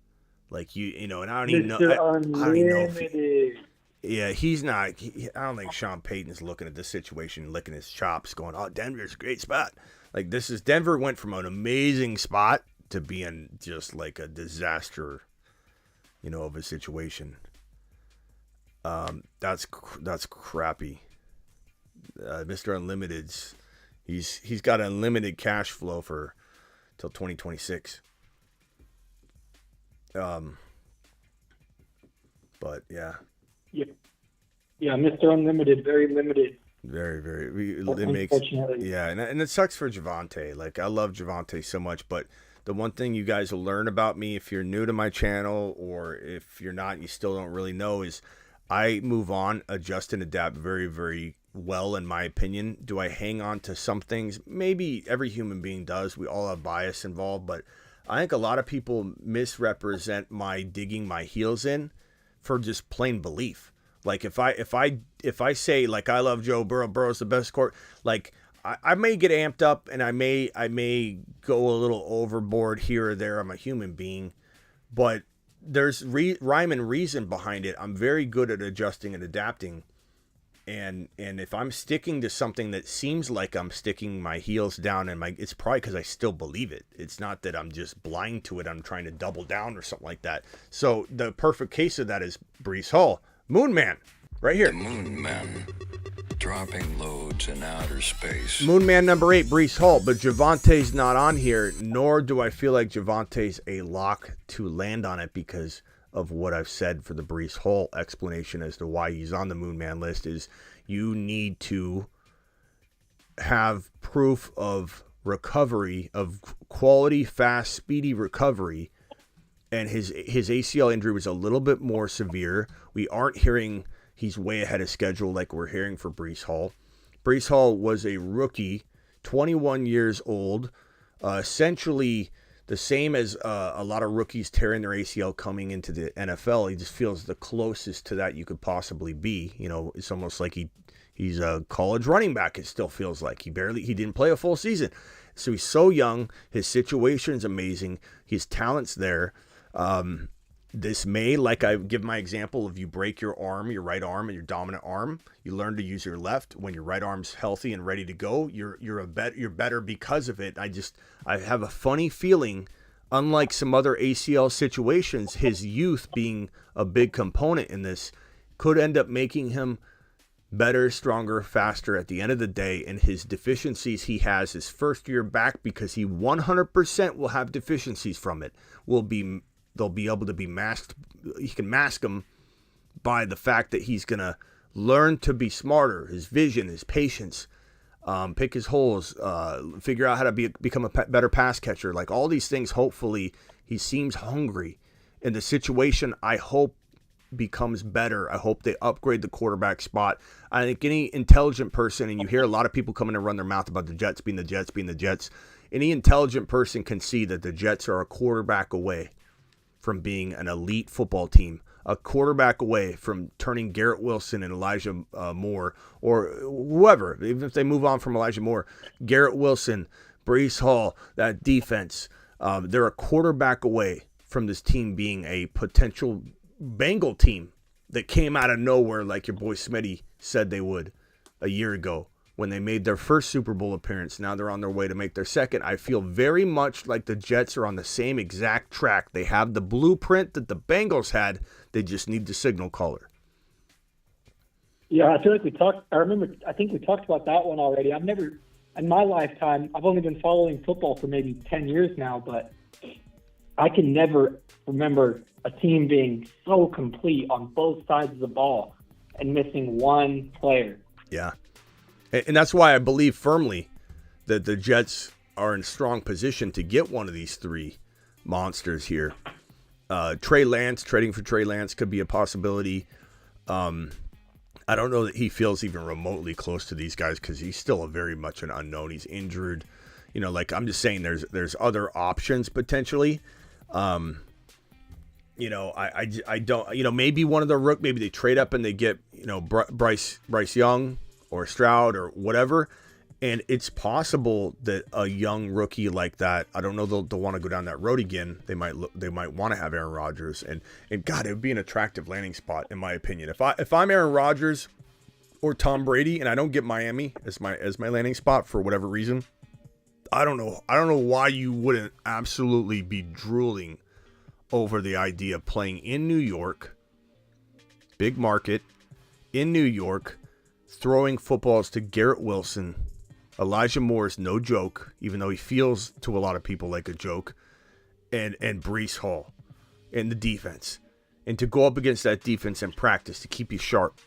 Like, and I don't even know. I don't even know if yeah, he's not. I don't think Sean Payton is looking at this situation, licking his chops, going, "Oh, Denver's a great spot." Like, Denver went from an amazing spot to being just like a disaster, of a situation. That's crappy. Mr. Unlimited's he's got unlimited cash flow till 2026. But yeah. Yeah, Mr. Unlimited, very limited. Very, very. It makes, yeah, and it sucks for Javonte. Like, I love Javonte so much, but the one thing you guys will learn about me if you're new to my channel, or if you're not, you still don't really know, is I move on, adjust and adapt very, very well, in my opinion. Do I hang on to some things? Maybe every human being does. We all have bias involved, but I think a lot of people misrepresent my digging my heels in for just plain belief. Like if I say like I love Joe Burrow, Burrow's the best court, like I may get amped up and I may go a little overboard here or there. I'm a human being, but there's rhyme and reason behind it. I'm very good at adjusting and adapting. And if I'm sticking to something that seems like I'm sticking my heels down and it's probably because I still believe it. It's not that I'm just blind to it. I'm trying to double down or something like that. So the perfect case of that is Breece Hall, Moon Man, right here. The Moon Men, dropping loads in outer space. Moon Man number 8, Breece Hall, but Javante's not on here, nor do I feel like Javante's a lock to land on it because of what I've said for the Breece Hall explanation as to why he's on the Moon Man list is you need to have proof of recovery, of quality, fast, speedy recovery. And his ACL injury was a little bit more severe. We aren't hearing he's way ahead of schedule like we're hearing for Breece Hall. Breece Hall was a rookie, 21 years old, essentially the same as a lot of rookies tearing their ACL coming into the NFL. He just feels the closest to that you could possibly be. You know, it's almost like he's a college running back. It still feels like he didn't play a full season. So he's so young. His situation's amazing. His talent's there. This may, like I give my example of you break your arm, your right arm and your dominant arm, you learn to use your left. When your right arm's healthy and ready to go, you're better because of it. I have a funny feeling, unlike some other ACL situations, his youth being a big component in this could end up making him better, stronger, faster at the end of the day. And his deficiencies he has his first year back, because he 100% will have deficiencies from it, they'll be able to be masked. He can mask them by the fact that he's going to learn to be smarter, his vision, his patience, pick his holes, figure out how to become a better pass catcher. Like all these things, hopefully he seems hungry. And the situation, I hope, becomes better. I hope they upgrade the quarterback spot. I think any intelligent person, and you hear a lot of people come in and run their mouth about the Jets being the Jets. Any intelligent person can see that the Jets are a quarterback away from being an elite football team, a quarterback away from turning Garrett Wilson and Elijah Moore, or whoever, even if they move on from Elijah Moore, Garrett Wilson, Breece Hall, that defense, they're a quarterback away from this team being a potential Bengal team that came out of nowhere like your boy Smitty said they would a year ago when they made their first Super Bowl appearance. Now they're on their way to make their second. I feel very much like the Jets are on the same exact track. They have the blueprint that the Bengals had. They just need the signal caller. Yeah, I feel like I think we talked about that one already. In my lifetime, I've only been following football for maybe 10 years now, but I can never remember a team being so complete on both sides of the ball and missing one player. Yeah. And that's why I believe firmly that the Jets are in strong position to get one of these three monsters here. Trading for Trey Lance could be a possibility. I don't know that he feels even remotely close to these guys because he's still very much an unknown. He's injured. You know, like I'm just saying there's other options potentially. You know, I don't, you know, maybe one of the maybe they trade up and they get, you know, Bryce Young or Stroud or whatever. And it's possible that a young rookie like that, I don't know, they'll want to go down that road again. They might want to have Aaron Rodgers, and God, it would be an attractive landing spot in my opinion. If I'm Aaron Rodgers or Tom Brady and I don't get Miami as my landing spot for whatever reason, I don't know why you wouldn't absolutely be drooling over the idea of playing in New York, big market in New York, throwing footballs to Garrett Wilson. Elijah Moore is no joke, even though he feels to a lot of people like a joke, and Breece Hall and the defense. And to go up against that defense and practice to keep you sharp.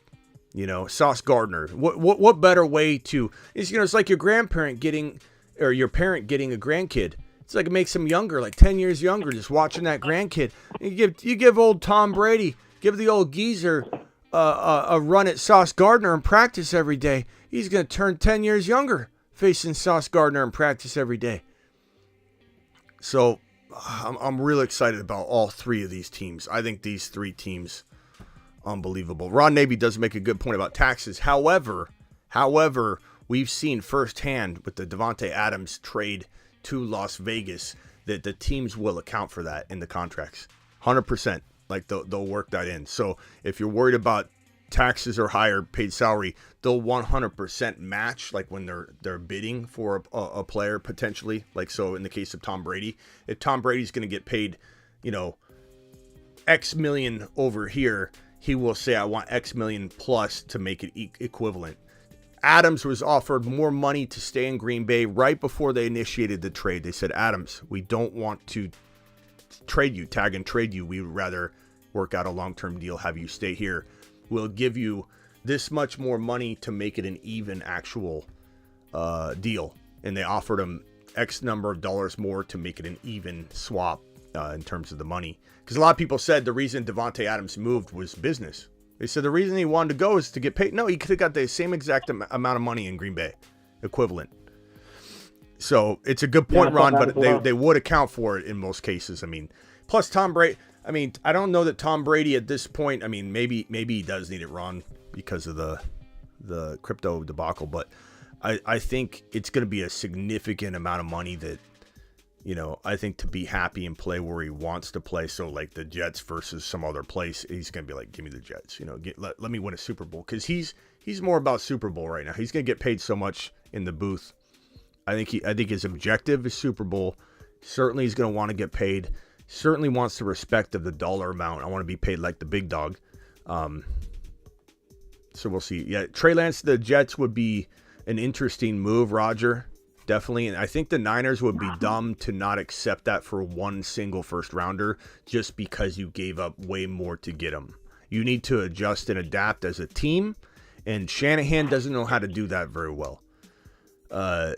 You know, Sauce Gardner. What better way to, it's like your grandparent getting, or your parent getting a grandkid. It's like it makes them younger, like 10 years younger, just watching that grandkid. You give old Tom Brady, give the old geezer a run at Sauce Gardner in practice every day, he's going to turn 10 years younger facing Sauce Gardner in practice every day. So I'm really excited about all three of these teams. I think these three teams, unbelievable. Ron Navy does make a good point about taxes. However, we've seen firsthand with the Davante Adams trade to Las Vegas that the teams will account for that in the contracts. 100%. Like they'll work that in. So if you're worried about taxes or higher paid salary, they'll 100% match, like when they're bidding for a player potentially. Like, so in the case of Tom Brady, if Tom Brady's going to get paid, X million over here, he will say, I want X million plus to make it equivalent. Adams was offered more money to stay in Green Bay right before they initiated the trade. They said, Adams, we don't want to tag and trade you. We would rather work out a long-term deal, have you stay here. We'll give you this much more money to make it an even actual deal. And they offered him X number of dollars more to make it an even swap in terms of the money. Because a lot of people said the reason Davante Adams moved was business. They said the reason he wanted to go is to get paid. No, he could have got the same exact amount of money in Green Bay, equivalent. So it's a good point, Ron, but they would account for it in most cases. I mean, plus Tom Brady. I mean, I don't know that Tom Brady at this point. I mean, maybe he does need it, Ron, because of the crypto debacle. But I think it's going to be a significant amount of money that, I think to be happy and play where he wants to play. So like the Jets versus some other place, he's going to be like, give me the Jets. Let me win a Super Bowl, because he's more about Super Bowl right now. He's going to get paid so much in the booth. I think his objective is Super Bowl. Certainly he's going to want to get paid. Certainly wants the respect of the dollar amount. I want to be paid like the big dog. So we'll see. Yeah, Trey Lance to the Jets would be an interesting move, Roger. Definitely. And I think the Niners would be dumb to not accept that for one single first rounder just because you gave up way more to get him. You need to adjust and adapt as a team. And Shanahan doesn't know how to do that very well. I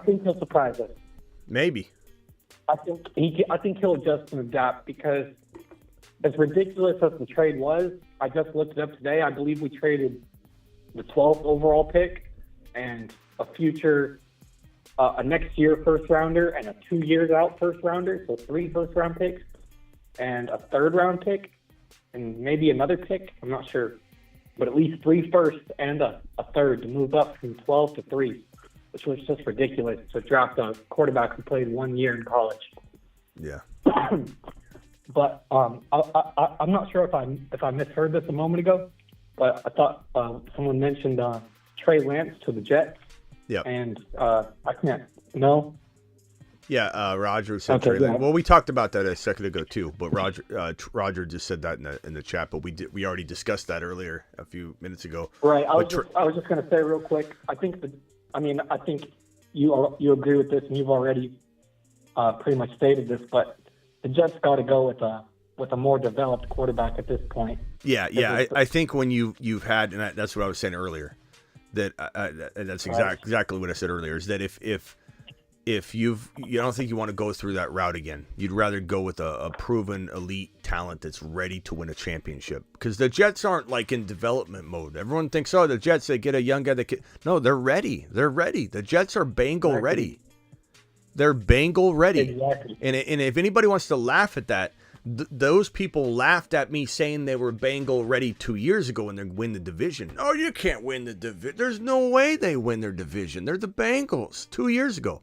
think he'll surprise us. Maybe. I think he'll adjust and adapt, because as ridiculous as the trade was, I just looked it up today. I believe we traded the 12th overall pick and a future, a next year first rounder and a 2 years out first rounder. So 3 first round picks and a third round pick and maybe another pick. I'm not sure, but at least 3 firsts and a third to move up from 12 to 3. Which was just ridiculous to draft a quarterback who played 1 year in college. Yeah. But I'm not sure if I misheard this a moment ago, but I thought someone mentioned Trey Lance to the Jets. Yeah. And I can't. No. Yeah, Roger said Trey Lance. Well, we talked about that a second ago too, but Roger just said that in the chat. But we already discussed that earlier a few minutes ago. Right. I was just going to say real quick. I think you agree with this, and you've already pretty much stated this, but the Jets got to go with a more developed quarterback at this point. Yeah. I think when you've had, and that's what I was saying earlier, that that's exactly what I said earlier, is that if you don't think you want to go through that route again, you'd rather go with a proven elite talent that's ready to win a championship. Because the Jets aren't like in development mode. Everyone thinks, the Jets, they get a young guy that can. No, they're ready. They're ready. The Jets are Bengal ready. They're Bengal ready. Exactly. And if anybody wants to laugh at that, those people laughed at me saying they were Bengal ready 2 years ago and they win the division. Oh, you can't win the division. There's no way they win their division. They're the Bengals 2 years ago.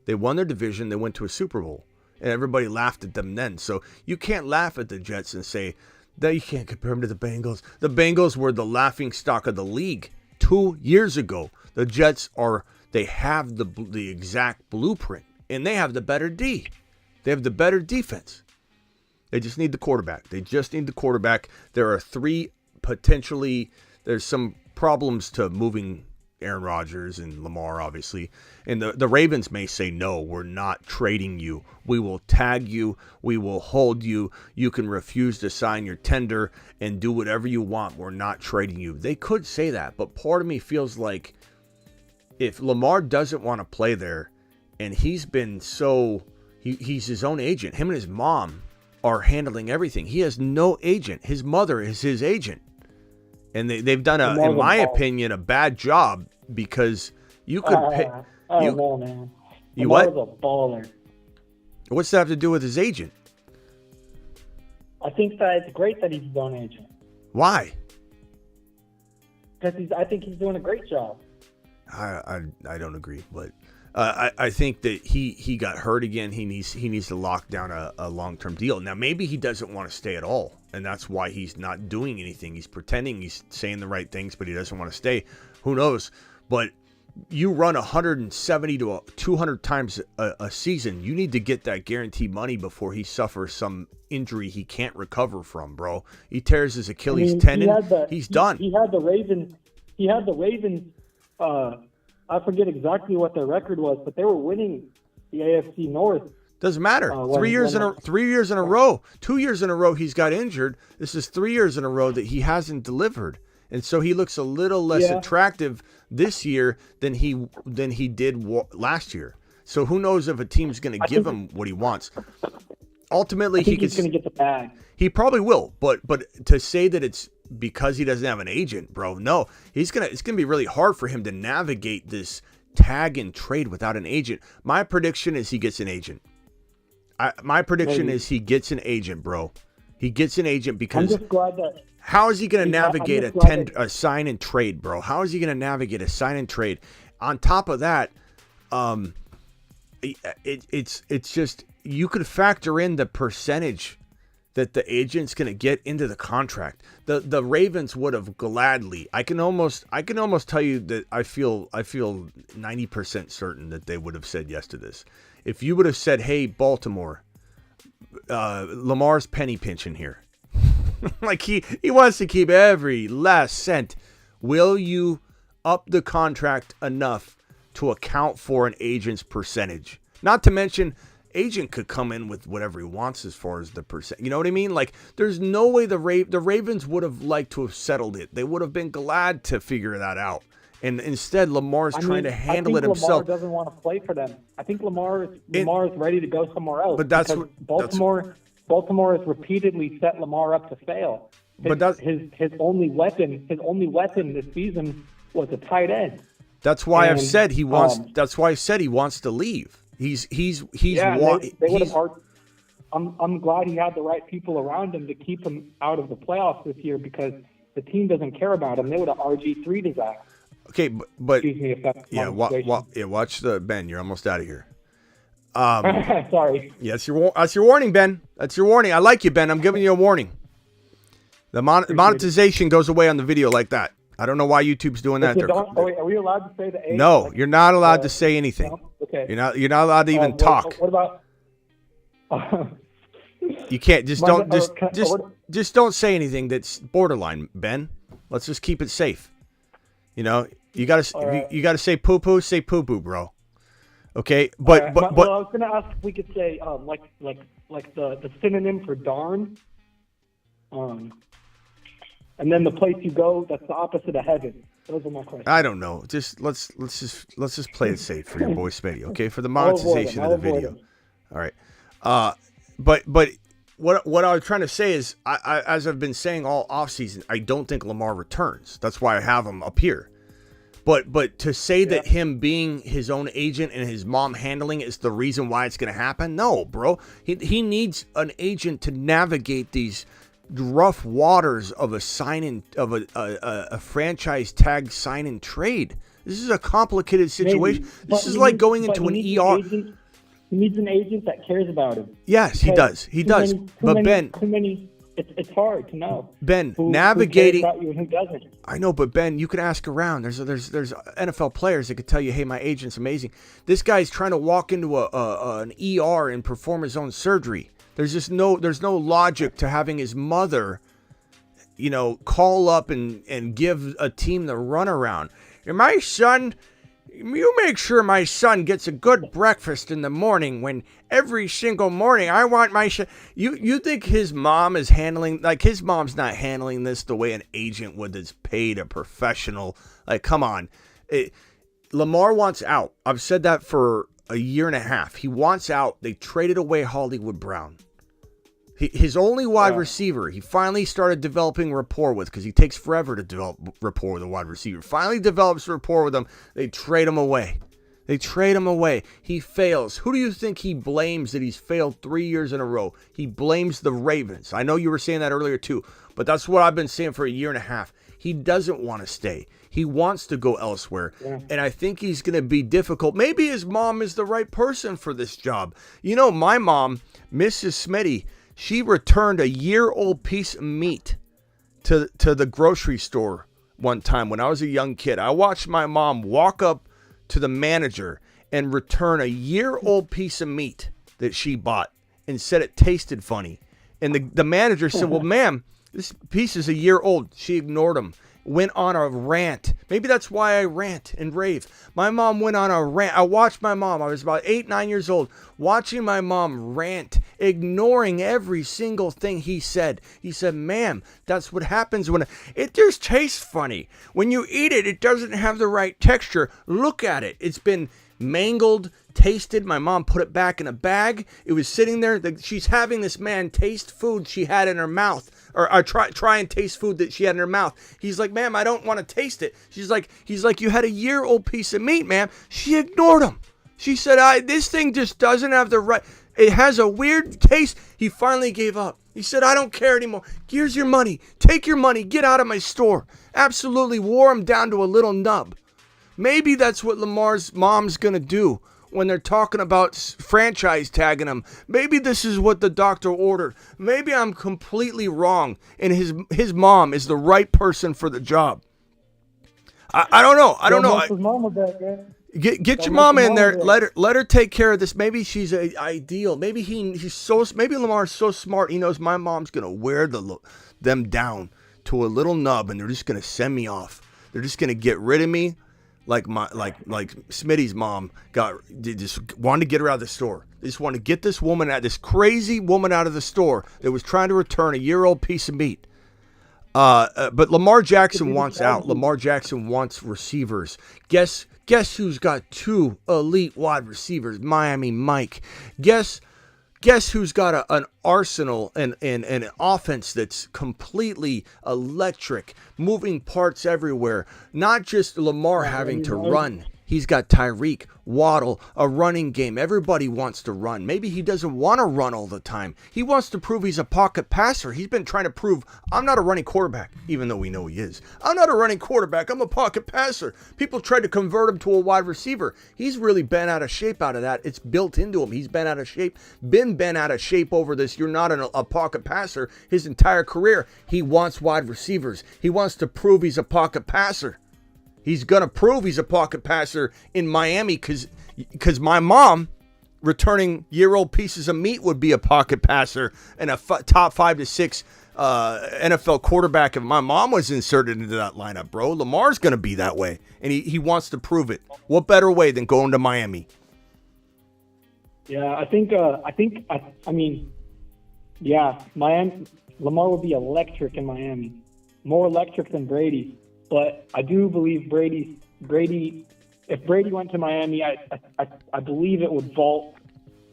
They won their division. They went to a Super Bowl, and everybody laughed at them then. So you can't laugh at the Jets and say that you can't compare them to the Bengals. The Bengals were the laughing stock of the league 2 years ago. The Jets they have the exact blueprint, and they have the better D. They have the better defense. They just need the quarterback. There are 3 potentially. There's some problems to moving Aaron Rodgers and Lamar, obviously. And the Ravens may say, no, we're not trading you. We will tag you. We will hold you. You can refuse to sign your tender and do whatever you want. We're not trading you. They could say that, but part of me feels like if Lamar doesn't want to play there, and he's been he's his own agent. Him and his mom are handling everything. He has no agent. His mother is his agent. And they've done, in my opinion, a bad job because you could pay. I don't know, man. You Lamar's what? a baller. What's that have to do with his agent? I think that it's great that he's his own agent. Why? Because I think he's doing a great job. I don't agree, but I think that he got hurt again. He needs to lock down a long-term deal. Now maybe he doesn't want to stay at all, and that's why he's not doing anything. He's pretending he's saying the right things, but he doesn't want to stay. Who knows? But you run 170 to 200 times a season. You need to get that guaranteed money before he suffers some injury he can't recover from, bro. He tears his Achilles tendon. He's done. He had the Ravens. I forget exactly what their record was, but they were winning the AFC North. Doesn't matter. 3 years in a row. 2 years in a row he's got injured. This is 3 years in a row that he hasn't delivered. And so he looks a little less attractive this year than he did last year. So who knows if a team's going to give him what he wants. Ultimately, he's going to get the bag. He probably will, but to say that it's because he doesn't have an agent, bro, no. It's going to be really hard for him to navigate this tag and trade without an agent. My prediction is he gets an agent. My prediction is he gets an agent, bro. He gets an agent because I'm just glad that. How is he going to navigate a sign and trade, bro? How is he going to navigate a sign and trade? On top of that, it's just you could factor in the percentage that the agent's going to get into the contract. The Ravens would have gladly. I can almost tell you that I feel 90% certain that they would have said yes to this. If you would have said, "Hey, Baltimore, Lamar's penny pinching here." Like he wants to keep every last cent. Will you up the contract enough to account for an agent's percentage? Not to mention, agent could come in with whatever he wants as far as the percent. You know what I mean? Like, there's no way the Ravens would have liked to have settled it. They would have been glad to figure that out. And instead, Lamar's trying to handle it himself. Lamar doesn't want to play for them. I think Lamar is ready to go somewhere else. But that's Baltimore has repeatedly set Lamar up to fail. His only weapon this season was a tight end. That's why I've said he wants. That's why I said he wants to leave. I'm glad he had the right people around him to keep him out of the playoffs this year because the team doesn't care about him. They would have RG3'd his ass. Okay, but excuse me if that's watch the Ben. You're almost out of here. Sorry. Yeah, that's your warning, Ben. That's your warning. I like you, Ben. I'm giving you a warning. The monetization goes away on the video like that. I don't know why YouTube's doing that. Are we allowed to say the age? No, you're not allowed to say anything. No? Okay. You're not allowed to even talk. What about? You can't just don't say anything that's borderline, Ben. Let's just keep it safe. You know, you gotta say poo poo, say poo poo, bro. Okay, but I was gonna ask if we could say like the synonym for darn, and then the place you go that's the opposite of heaven. Those are my questions. I don't know. Just let's just play it safe for your boy Spady, okay? For the monetization of the video. All right. But what I was trying to say is, I as I've been saying all offseason, I don't think Lamar returns. That's why I have him up here. But to say that him being his own agent and his mom handling it is the reason why it's going to happen, no, bro. He needs an agent to navigate these rough waters of a a franchise tag sign and trade. This is a complicated situation. This is like going into an ER. He needs an agent that cares about him. Yes, he does. He does. But Ben, it's hard to know. Ben, who navigating. cares about you and who doesn't. I know, but Ben, you can ask around. There's NFL players that could tell you, hey, my agent's amazing. This guy's trying to walk into an ER and perform his own surgery. There's no logic to having his mother, call up and give a team the runaround. And my son, you make sure my son gets a good breakfast in the morning when every single morning I want my son. You think his mom is handling, like his mom's not handling this the way an agent would that's paid a professional. Like, come on. Lamar wants out. I've said that for a year and a half. He wants out. They traded away Hollywood Brown. His only wide receiver, he finally started developing rapport with, because he takes forever to develop rapport with a wide receiver. Finally develops rapport with him. They trade him away. He fails. Who do you think he blames that he's failed 3 years in a row? He blames the Ravens. I know you were saying that earlier too, but that's what I've been saying for a year and a half. He doesn't want to stay. He wants to go elsewhere. Yeah. And I think he's going to be difficult. Maybe his mom is the right person for this job. You know, my mom, Mrs. Smitty, she returned a year-old piece of meat to the grocery store one time when I was a young kid. I watched my mom walk up to the manager and return a year-old piece of meat that she bought and said it tasted funny. And the manager said, well, ma'am, this piece is a year old. She ignored him. Went on a rant. Maybe that's why I rant and rave. My mom went on a rant. I watched my mom. I was about 8, 9 years old, watching my mom rant, ignoring every single thing he said. He said, ma'am, that's what happens when it just tastes funny. When you eat it, it doesn't have the right texture. Look at it. It's been mangled, tasted. My mom put it back in a bag. It was sitting there. She's having this man taste food she had in her mouth. Or try and taste food that she had in her mouth. He's like, ma'am, I don't want to taste it. He's like, you had a year-old piece of meat, ma'am. She ignored him. She said, this thing just doesn't have the right, it has a weird taste. He finally gave up. He said, I don't care anymore. Here's your money. Take your money. Get out of my store. Absolutely wore him down to a little nub. Maybe that's what Lamar's mom's going to do when they're talking about franchise tagging him. Maybe this is what the doctor ordered. Maybe I'm completely wrong, and his mom is the right person for the job. I don't know. I don't know. His mom with that, man. Get your mom in there. Let her take care of this. Maybe she's ideal. Maybe maybe Lamar's so smart. He knows my mom's gonna wear them down to a little nub, and they're just gonna send me off. They're just gonna get rid of me. Like Smitty's mom just wanted to get her out of the store. They just wanted to get this crazy woman out of the store that was trying to return a year-old piece of meat. But Lamar Jackson wants out. Lamar Jackson wants receivers. Guess who's got 2 elite wide receivers? Miami Mike. Guess who's got an arsenal and an offense that's completely electric, moving parts everywhere. Not just Lamar having to run. He's got Tyreek, Waddle, a running game. Everybody wants to run. Maybe he doesn't want to run all the time. He wants to prove he's a pocket passer. He's been trying to prove, I'm not a running quarterback, even though we know he is. I'm not a running quarterback. I'm a pocket passer. People tried to convert him to a wide receiver. He's really been out of shape out of that. It's built into him. He's been out of shape, been out of shape over this. You're not a pocket passer his entire career. He wants wide receivers. He wants to prove he's a pocket passer. He's going to prove he's a pocket passer in Miami because my mom, returning year-old pieces of meat, would be a pocket passer and a top 5 to 6 NFL quarterback if my mom was inserted into that lineup, bro. Lamar's going to be that way, and he wants to prove it. What better way than going to Miami? Yeah, Miami. Lamar would be electric in Miami. More electric than Brady. But I do believe Brady, if Brady went to Miami, I believe it would vault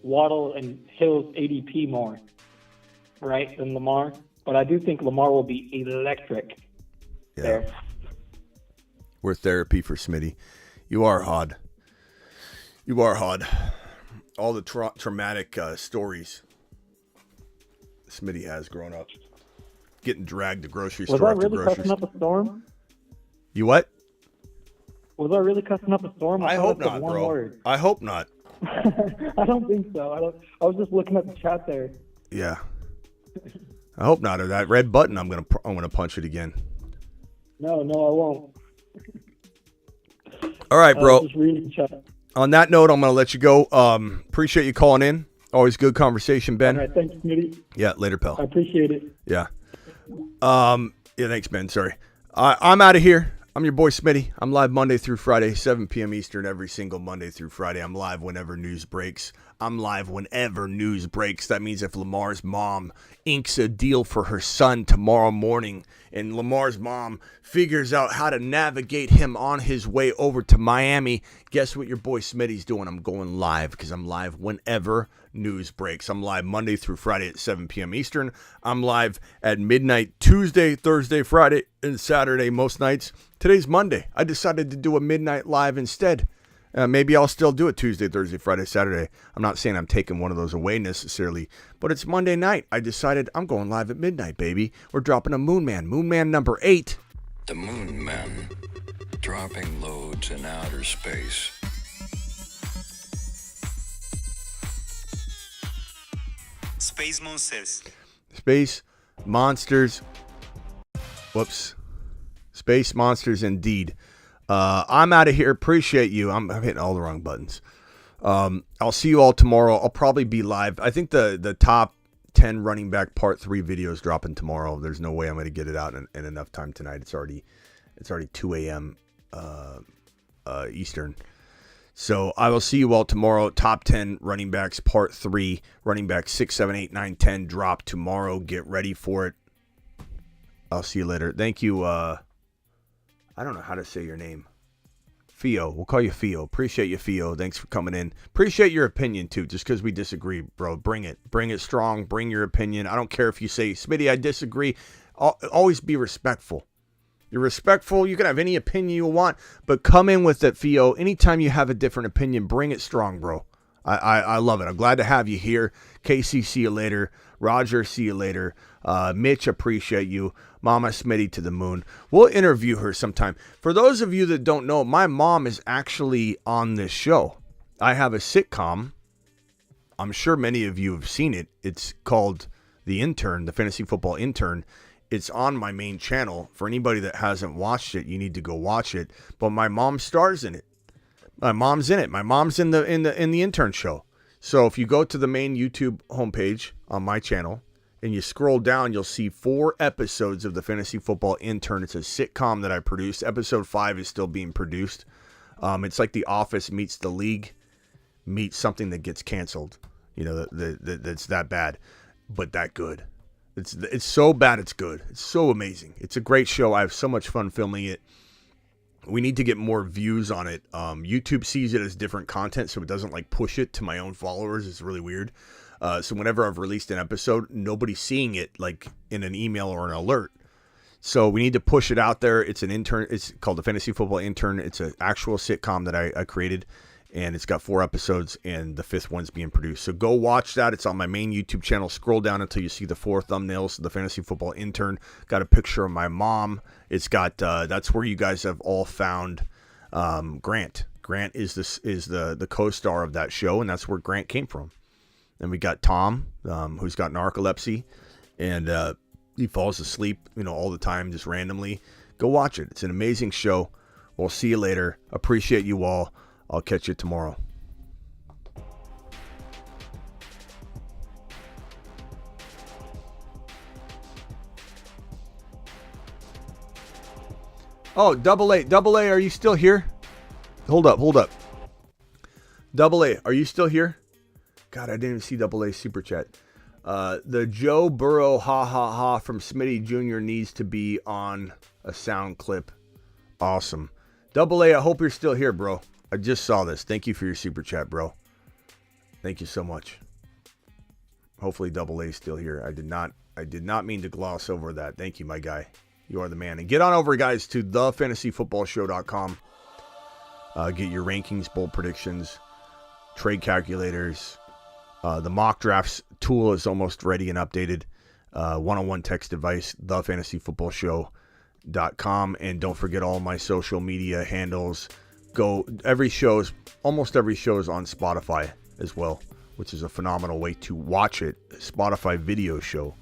Waddle and Hill's ADP more, right, than Lamar. But I do think Lamar will be electric there. We're therapy for Smitty. You are hard. All the traumatic stories Smitty has grown up. Getting dragged to grocery store after grocery store. Was I really cussing up a storm? You what? Was I really cussing up a storm? I hope not, bro. Word. I hope not. I don't think so. I was just looking at the chat there. Yeah. I hope not. Or that red button, I'm gonna punch it again. No, I won't. All right, bro. Just reading chat. On that note, I'm gonna let you go. Appreciate you calling in. Always good conversation, Ben. All right, thanks, Smitty. Yeah, later, pal. I appreciate it. Yeah. Yeah, thanks, Ben. Sorry. I'm out of here. I'm your boy Smitty. I'm live Monday through Friday, 7 p.m. Eastern, every single Monday through Friday. I'm live whenever news breaks. I'm live whenever news breaks. That means if Lamar's mom inks a deal for her son tomorrow morning and Lamar's mom figures out how to navigate him on his way over to Miami, guess what your boy Smitty's doing? I'm going live because I'm live whenever news breaks. I'm live Monday through Friday at 7 p.m. Eastern. I'm live at midnight Tuesday, Thursday, Friday, and Saturday most nights. Today's Monday. I decided to do a midnight live instead. Maybe I'll still do it Tuesday, Thursday, Friday, Saturday. I'm not saying I'm taking one of those away necessarily, but it's Monday night. I decided I'm going live at midnight, baby. We're dropping a Moon Man. Moon Man number 8. The Moon Men, dropping loads in outer space. Space Monsters. Space Monsters. Whoops. Space Monsters indeed. I'm out of here. Appreciate you. I'm hitting all the wrong buttons. I'll see you all tomorrow. I'll probably be live. I think the top 10 running back part 3 videos dropping tomorrow. There's no way I'm going to get it out in enough time tonight. It's already 2 a.m. Eastern. So I will see you all tomorrow. Top 10 running backs part 3. Running back 6, 7, 8, 9, 10 drop tomorrow. Get ready for it. I'll see you later. Thank you. I don't know how to say your name. Fio. We'll call you Fio. Appreciate you, Fio. Thanks for coming in. Appreciate your opinion, too. Just because we disagree, bro. Bring it. Bring it strong. Bring your opinion. I don't care if you say, Smitty, I disagree. Always be respectful. You're respectful. You can have any opinion you want, but come in with it, Fio. Anytime you have a different opinion, bring it strong, bro. I love it. I'm glad to have you here. Casey, see you later. Roger, see you later. Mitch, appreciate you. Mama Smitty to the moon. We'll interview her sometime. For those of you that don't know, my mom is actually on this show. I have a sitcom. I'm sure many of you have seen it. It's called The Intern, the Fantasy Football Intern. It's on my main channel. For anybody that hasn't watched it, you need to go watch it. But my mom stars in it. My mom's in it. My mom's in the intern show. So if you go to the main YouTube homepage on my channel and you scroll down, you'll see 4 episodes of the Fantasy Football Intern. It's a sitcom that I produced. Episode 5 is still being produced. It's like The Office meets The League meets something that gets canceled. You know, that's that bad, but that good. It's so bad it's good. It's so amazing. It's a great show. I have so much fun filming it. We need to get more views on it. YouTube sees it as different content, so it doesn't like push it to my own followers. It's really weird. So whenever I've released an episode, nobody's seeing it like in an email or an alert. So we need to push it out there. It's an intern. It's called the Fantasy Football Intern. It's an actual sitcom that I created, and it's got 4 episodes, and the 5th one's being produced. So go watch that. It's on my main YouTube channel. Scroll down until you see the 4 thumbnails of the Fantasy Football Intern. Got a picture of my mom. It's got that's where you guys have all found Grant. Grant is the co-star of that show, and that's where Grant came from. And we got Tom, who's got narcolepsy, and he falls asleep, all the time, just randomly. Go watch it. It's an amazing show. We'll see you later. Appreciate you all. I'll catch you tomorrow. Oh, Double A, are you still here? Hold up. Double A, are you still here? God, I didn't even see Double A super chat. The Joe Burrow ha ha ha from Smitty Jr. needs to be on a sound clip. Awesome. Double A, I hope you're still here, bro. I just saw this. Thank you for your super chat, bro. Thank you so much. Hopefully Double A is still here. I did not mean to gloss over that. Thank you, my guy. You are the man. And get on over, guys, to thefantasyfootballshow.com. Get your rankings, bold predictions, trade calculators. The mock drafts tool is almost ready and updated. One-on-one text device, thefantasyfootballshow.com. And don't forget all my social media handles. Almost every show is on Spotify as well, which is a phenomenal way to watch it. Spotify video show.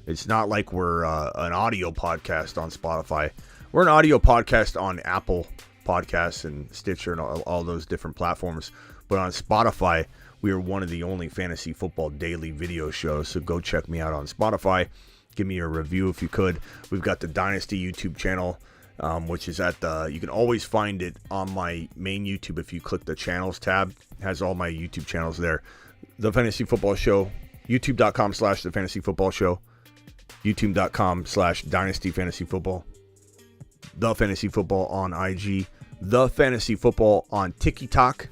It's not like we're an audio podcast on Spotify. We're an audio podcast on Apple Podcasts and Stitcher and all those different platforms. But on Spotify, we are one of the only fantasy football daily video shows. So go check me out on Spotify. Give me a review if you could. We've got the Dynasty YouTube channel, which is you can always find it on my main YouTube if you click the channels tab. It has all my YouTube channels there. The Fantasy Football Show, youtube.com/The Fantasy Football Show, youtube.com/Dynasty Fantasy Football, The Fantasy Football on IG, The Fantasy Football on TikTok,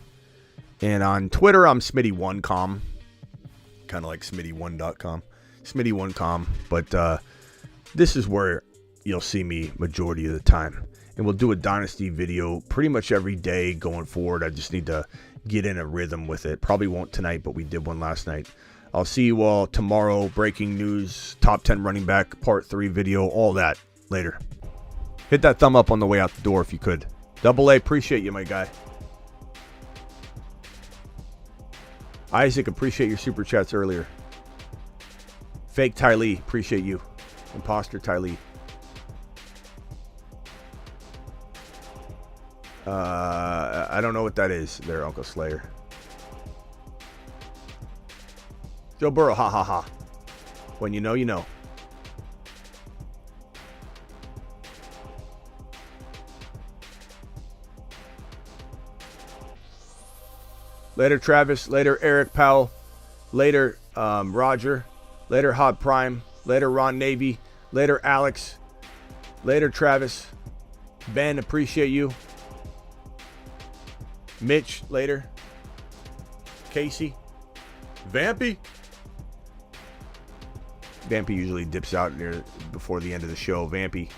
and on Twitter, I'm Smitty1com, kind of like Smitty1.com, Smitty1com, but this is where you'll see me majority of the time. And we'll do a Dynasty video pretty much every day going forward. I just need to get in a rhythm with it. Probably won't tonight, but we did one last night. I'll see you all tomorrow. Breaking news, top 10 running back, part 3 video, all that later. Hit that thumb up on the way out the door if you could. Double A, appreciate you, my guy. Isaac, appreciate your super chats earlier. Fake Ty Lee, appreciate you. Imposter Ty Lee. I don't know what that is there, Uncle Slayer. Joe Burrow, ha ha ha. When you know, you know. Later, Travis. Later, Eric Powell. Later, Roger. Later, Hot Prime. Later, Ron Navy. Later, Alex. Later, Travis. Ben, appreciate you. Mitch, later. Casey. Vampy. Vampy usually dips out near before the end of the show. Vampy.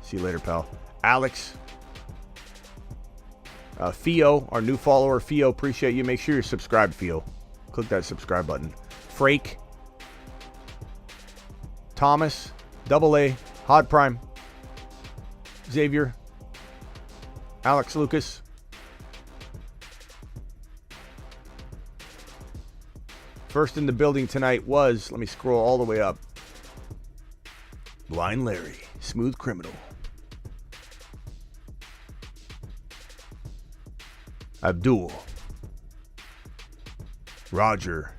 See you later, pal. Alex. Theo, our new follower. Theo, appreciate you. Make sure you're subscribed, Theo. Click that subscribe button. Frake. Thomas. Double A. Hot Prime. Xavier. Alex Lucas. First in the building tonight was, let me scroll all the way up. Blind Larry, Smooth Criminal. Abdul. Roger.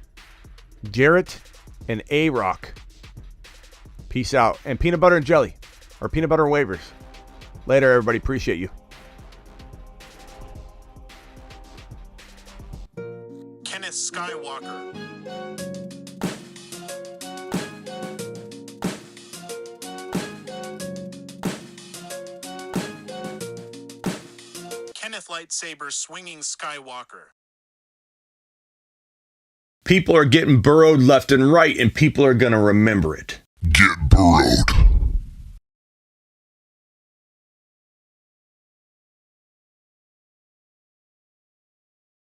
Jarrett and A-Rock. Peace out. And peanut butter and jelly. Or peanut butter and wafers. Later, everybody. Appreciate you. Kenneth Skywalker. Kenneth Lightsaber Swinging Skywalker. People are getting burrowed left and right, and people are going to remember it. Get burrowed.